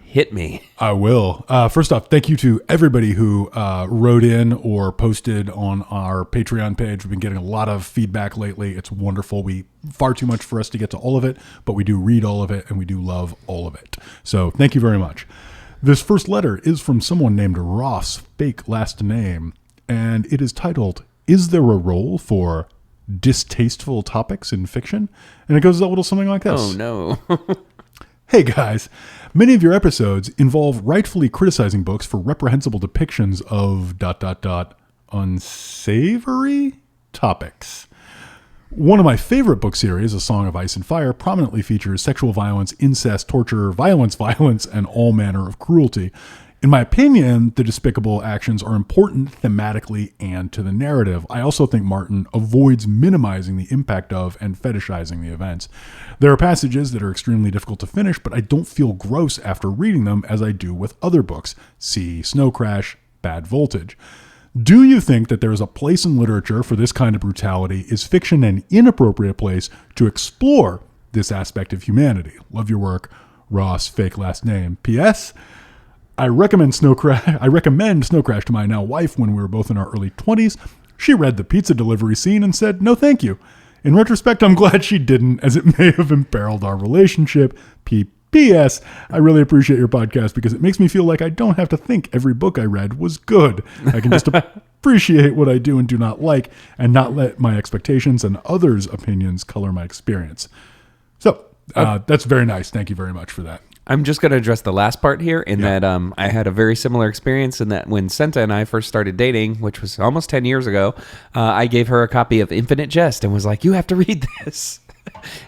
hit me. I will. First off, thank you to everybody who wrote in or posted on our Patreon page. We've been getting a lot of feedback lately. It's wonderful. Far too much for us to get to all of it, but we do read all of it, and we do love all of it. So thank you very much. This first letter is from someone named Ross, fake last name, and it is titled, "Is There a Role for distasteful topics in fiction. And it goes a little something like this. Oh, no. Hey guys, many of your episodes involve rightfully criticizing books for reprehensible depictions of ... unsavory topics. One of my favorite book series, A Song of Ice and Fire, prominently features sexual violence, incest, torture, violence, and all manner of cruelty. In my opinion, the despicable actions are important thematically and to the narrative. I also think Martin avoids minimizing the impact of and fetishizing the events. There are passages that are extremely difficult to finish, but I don't feel gross after reading them as I do with other books. See Snow Crash, Bad Voltage. Do you think that there is a place in literature for this kind of brutality? Is fiction an inappropriate place to explore this aspect of humanity? Love your work, Ross, fake last name. P.S. I recommend Snow Crash to my now wife when we were both in our early 20s. She read the pizza delivery scene and said, no thank you. In retrospect, I'm glad she didn't, as it may have imperiled our relationship. P.S. I really appreciate your podcast because it makes me feel like I don't have to think every book I read was good. I can just appreciate what I do and do not like and not let my expectations and others' opinions color my experience. So, that's very nice. Thank you very much for that. I'm just going to address the last part here in that I had a very similar experience in that when Senta and I first started dating, which was almost 10 years ago, I gave her a copy of Infinite Jest and was like, you have to read this.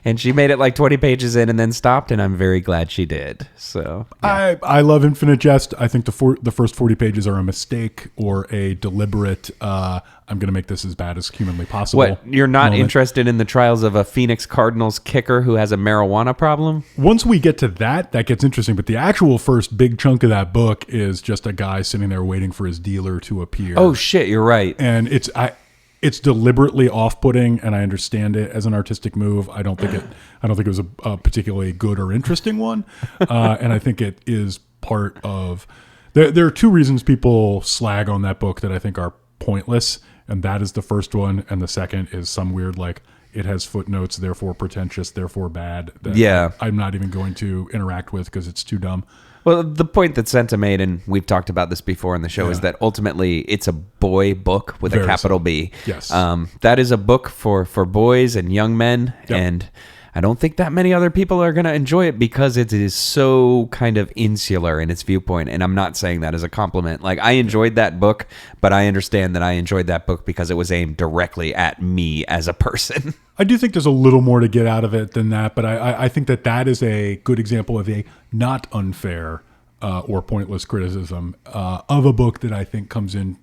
And she made it like 20 pages in and then stopped, and I'm very glad she did. So yeah. I love Infinite Jest. I think the first 40 pages are a mistake or a deliberate, I'm going to make this as bad as humanly possible. What, you're not interested in the trials of a Phoenix Cardinals kicker who has a marijuana problem? Once we get to that gets interesting. But the actual first big chunk of that book is just a guy sitting there waiting for his dealer to appear. Oh, shit, you're right. And it's deliberately off-putting, and I understand it as an artistic move. I don't think it was a particularly good or interesting one, and I think it is part of. There are two reasons people slag on that book that I think are pointless, and that is the first one, and the second is some weird like it has footnotes, therefore pretentious, therefore bad. That I'm not even going to interact with because it's too dumb. Well, the point that Senta made, and we've talked about this before on the show, is that ultimately it's a boy book with a capital B. Yes. That is a book for boys and young men, and I don't think that many other people are going to enjoy it because it is so kind of insular in its viewpoint, and I'm not saying that as a compliment. Like, I enjoyed that book, but I understand that I enjoyed that book because it was aimed directly at me as a person. I do think there's a little more to get out of it than that, but I think that is a good example of a not unfair or pointless criticism of a book that I think comes in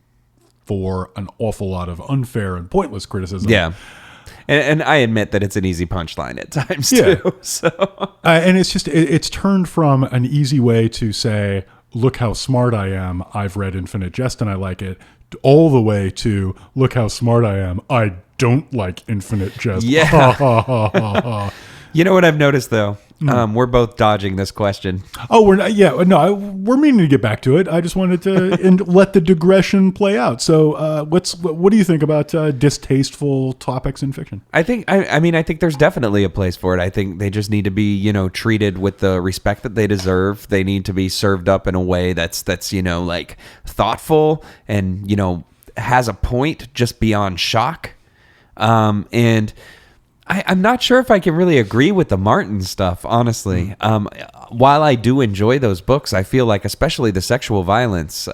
for an awful lot of unfair and pointless criticism. Yeah. And I admit that it's an easy punchline at times, too. So. And it's just, it's turned from an easy way to say, look how smart I am, I've read Infinite Jest and I like it, all the way to, look how smart I am, I don't like Infinite Jest. Yeah. You know what I've noticed, though? We're both dodging this question. Oh, we're not. Yeah, no, we're meaning to get back to it. I just wanted to let the digression play out. So, what do you think about distasteful topics in fiction? I think there's definitely a place for it. I think they just need to be, treated with the respect that they deserve. They need to be served up in a way that's like thoughtful and has a point just beyond shock. And I'm not sure if I can really agree with the Martin stuff, honestly. While I do enjoy those books, I feel like especially the sexual violence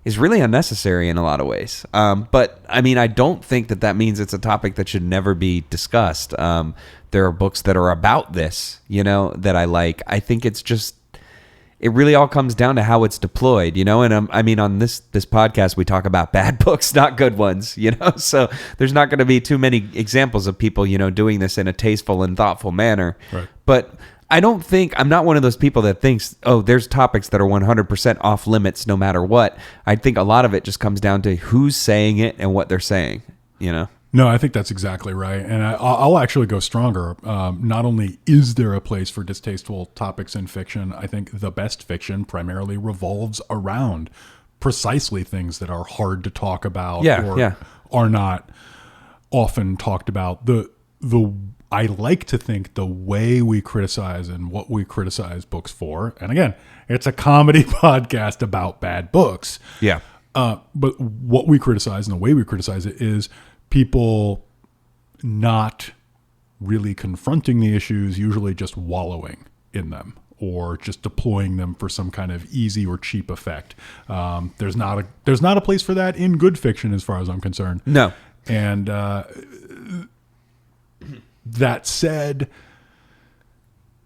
is really unnecessary in a lot of ways. But, I don't think that means it's a topic that should never be discussed. There are books that are about this, that I like. I think it's just... It really all comes down to how it's deployed, and on this podcast, we talk about bad books, not good ones, so there's not going to be too many examples of people, doing this in a tasteful and thoughtful manner. Right. But I'm not one of those people that thinks, oh, there's topics that are 100% off limits no matter what. I think a lot of it just comes down to who's saying it and what they're saying, No, I think that's exactly right. And I'll actually go stronger. Not only is there a place for distasteful topics in fiction, I think the best fiction primarily revolves around precisely things that are hard to talk about or are not often talked about. I like to think the way we criticize and what we criticize books for, and again, it's a comedy podcast about bad books. Yeah. But what we criticize and the way we criticize it is people not really confronting the issues, usually just wallowing in them or just deploying them for some kind of easy or cheap effect. There's not a place for that in good fiction, as far as I'm concerned. No. And that said,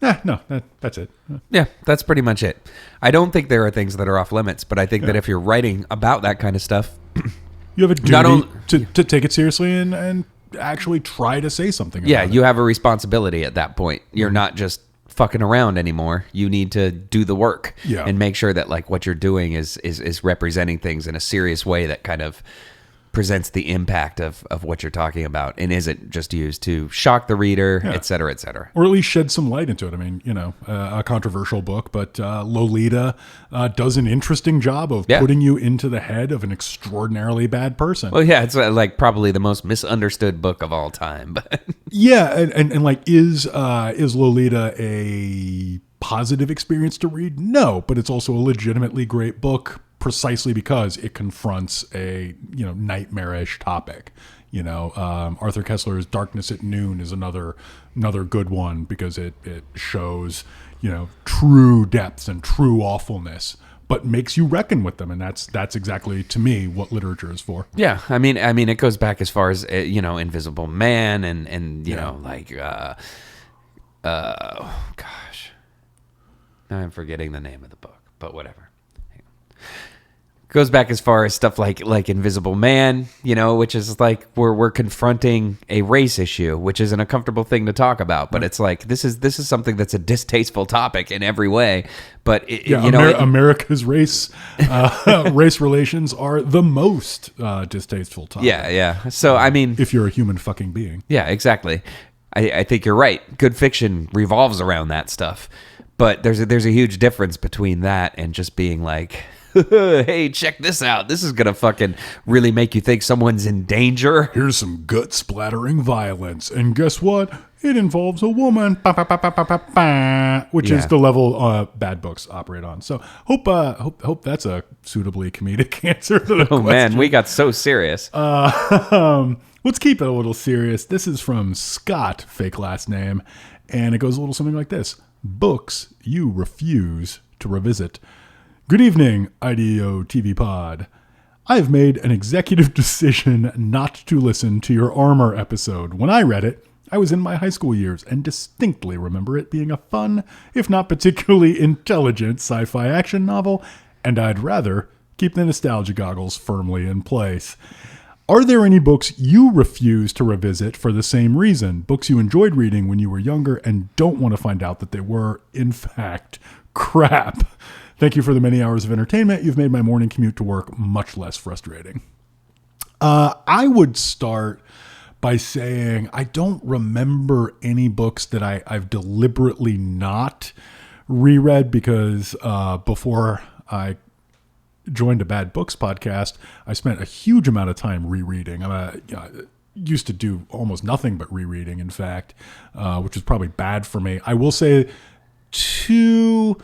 that's it. Yeah, that's pretty much it. I don't think there are things that are off limits, but I think that if you're writing about that kind of stuff, you have a duty to take it seriously and actually try to say something about it. you have a responsibility at that point. You're not just fucking around anymore. You need to do the work and make sure that like what you're doing is representing things in a serious way that kind of presents the impact of what you're talking about and isn't just used to shock the reader, et cetera, et cetera. Or at least shed some light into it. I mean, a controversial book, but Lolita does an interesting job of putting you into the head of an extraordinarily bad person. Well, yeah, it's like probably the most misunderstood book of all time. But yeah, and like, is Lolita a positive experience to read? No, but it's also a legitimately great book precisely because it confronts a nightmarish topic. Arthur Koestler's Darkness at Noon is another good one because it shows true depths and true awfulness, but makes you reckon with them, and that's exactly, to me, what literature is for. Yeah, I mean, it goes back as far as Invisible Man and gosh, now I'm forgetting the name of the book, but whatever. Goes back as far as stuff like Invisible Man, which is like we're confronting a race issue, which isn't a comfortable thing to talk about, but it's like this is something that's a distasteful topic in every way. But America's race relations are the most distasteful topic. Yeah. So I mean, if you're a human fucking being, yeah, exactly. I think you're right. Good fiction revolves around that stuff, but there's a huge difference between that and just being like, hey, check this out. This is going to fucking really make you think someone's in danger. Here's some gut-splattering violence. And guess what? It involves a woman. Which is the level bad books operate on. So hope that's a suitably comedic answer to the question. Man, we got so serious. Let's keep it a little serious. This is from Scott, fake last name. And it goes a little something like this. Books you refuse to revisit. Good evening, IDEO TV Pod. I have made an executive decision not to listen to your Armor episode. When I read it, I was in my high school years and distinctly remember it being a fun, if not particularly intelligent, sci-fi action novel, and I'd rather keep the nostalgia goggles firmly in place. Are there any books you refuse to revisit for the same reason? Books you enjoyed reading when you were younger and don't want to find out that they were, in fact, crap. Thank you for the many hours of entertainment. You've made my morning commute to work much less frustrating. I would start by saying I don't remember any books that I've deliberately not reread because before I joined a Bad Books podcast, I spent a huge amount of time rereading. I used to do almost nothing but rereading, in fact, which is probably bad for me. I will say two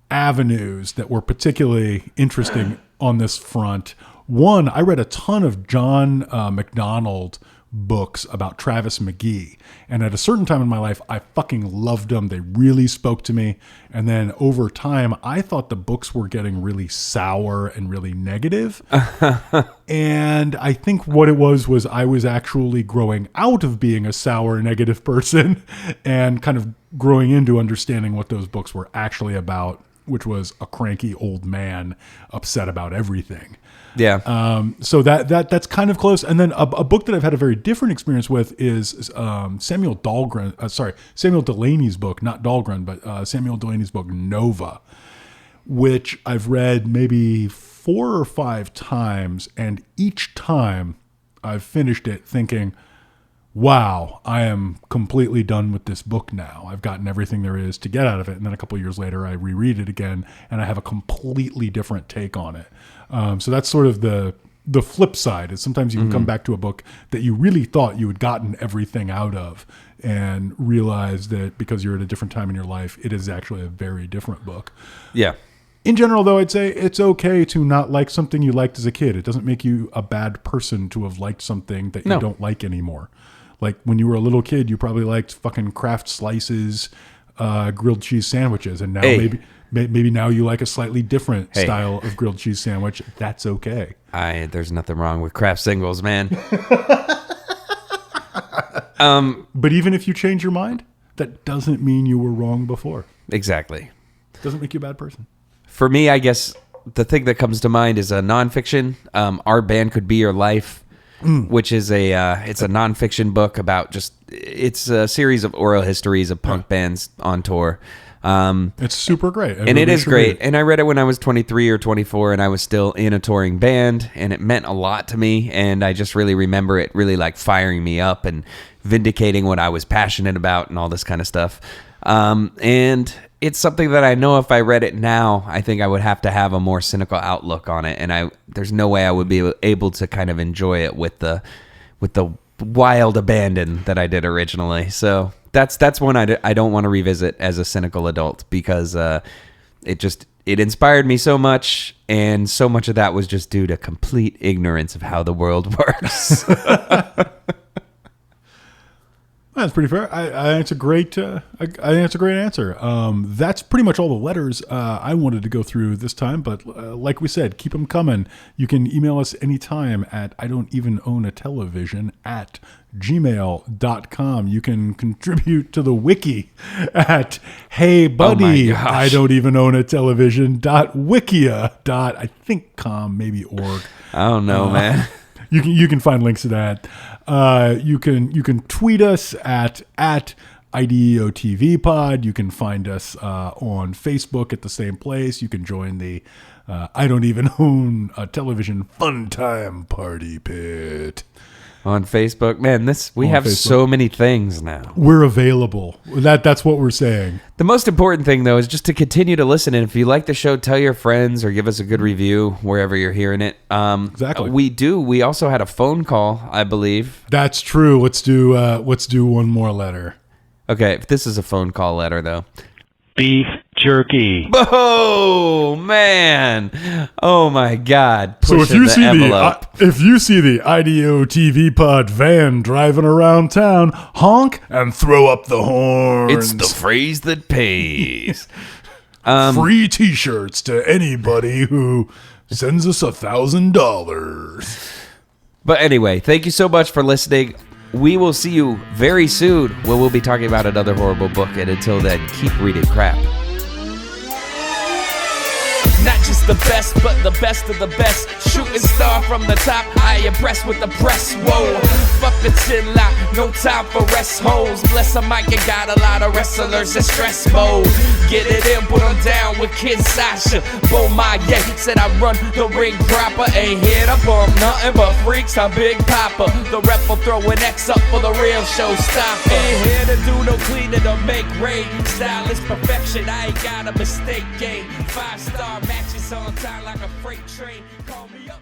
avenues that were particularly interesting on this front. One, I read a ton of John MacDonald books about Travis McGee. And at a certain time in my life, I fucking loved them. They really spoke to me. And then over time, I thought the books were getting really sour and really negative. And I think what it was I was actually growing out of being a sour, negative person and kind of growing into understanding what those books were actually about, which was a cranky old man upset about everything. Yeah. So that's kind of close. And then a book that I've had a very different experience with is Samuel Delaney's book, not Dahlgren, but Samuel Delaney's book, Nova, which I've read maybe 4 or 5 times. And each time I've finished it thinking, wow, I am completely done with this book now. I've gotten everything there is to get out of it. And then a couple of years later, I reread it again, and I have a completely different take on it. So that's sort of the flip side, is sometimes you can come back to a book that you really thought you had gotten everything out of and realize that because you're at a different time in your life, it is actually a very different book. Yeah. In general, though, I'd say it's okay to not like something you liked as a kid. It doesn't make you a bad person to have liked something that you don't like anymore. Like when you were a little kid, you probably liked fucking Kraft Slices, grilled cheese sandwiches, and now maybe now you like a slightly different style of grilled cheese sandwich. That's okay. There's nothing wrong with Kraft singles, man. But even if you change your mind, that doesn't mean you were wrong before. Exactly. Doesn't make you a bad person. For me, I guess the thing that comes to mind is a nonfiction. Our Band Could Be Your Life, which is it's a nonfiction book about it's a series of oral histories of punk bands on tour. It's super great. And it is great. And I read it when I was 23 or 24 and I was still in a touring band, and it meant a lot to me. And I just really remember it really like firing me up and vindicating what I was passionate about and all this kind of stuff. And it's something that I know if I read it now, I think I would have to have a more cynical outlook on it. And there's no way I would be able to kind of enjoy it with the wild abandon that I did originally. So that's one I don't want to revisit as a cynical adult, because it inspired me so much, and so much of that was just due to complete ignorance of how the world works. That's pretty fair. I think it's a great. I think it's a great answer. That's pretty much all the letters I wanted to go through this time. But like we said, keep them coming. You can email us anytime at idon'tevenownaTelevision@gmail.com. You can contribute to the wiki at heybuddy, I don't even own a television.wikia. I think com, maybe org. I don't know, man. You can find links to that. You can tweet us at IDEOTVpod. You can find us on Facebook at the same place. You can join the I don't even own a television fun time party pit. On Facebook, man, we have Facebook. So many things now. We're available. That's what we're saying. The most important thing, though, is just to continue to listen. And if you like the show, tell your friends or give us a good review wherever you're hearing it. Exactly. We also had a phone call, I believe. That's true. Let's do one more letter. Okay, this is a phone call letter, though. Beef jerky. Oh man! Oh my God! So if you see envelope. the IDEO TV Pod van driving around town, honk and throw up the horns. It's the phrase that pays. Free T-shirts to anybody who sends us $1,000. But anyway, thank you so much for listening. We will see you very soon when we'll be talking about another horrible book. And until then, keep reading crap. Not just the best, but the best of the best. Shooting star from the top, I impressed with the press. Whoa, fuck the chin lock, no time for rest holes. Bless a mic and got a lot of wrestlers in stress mode. Get it in, put them down with Kid Sasha. Bo Maye said I run the ring proper. Ain't here to bump nothing but freaks, I'm Big Papa. The rep will throw an X up for the real showstopper. Ain't here to do no cleaning or make rain. Style is perfection, I ain't got a mistake game. 5-star matches on time like a freight train. Call me up.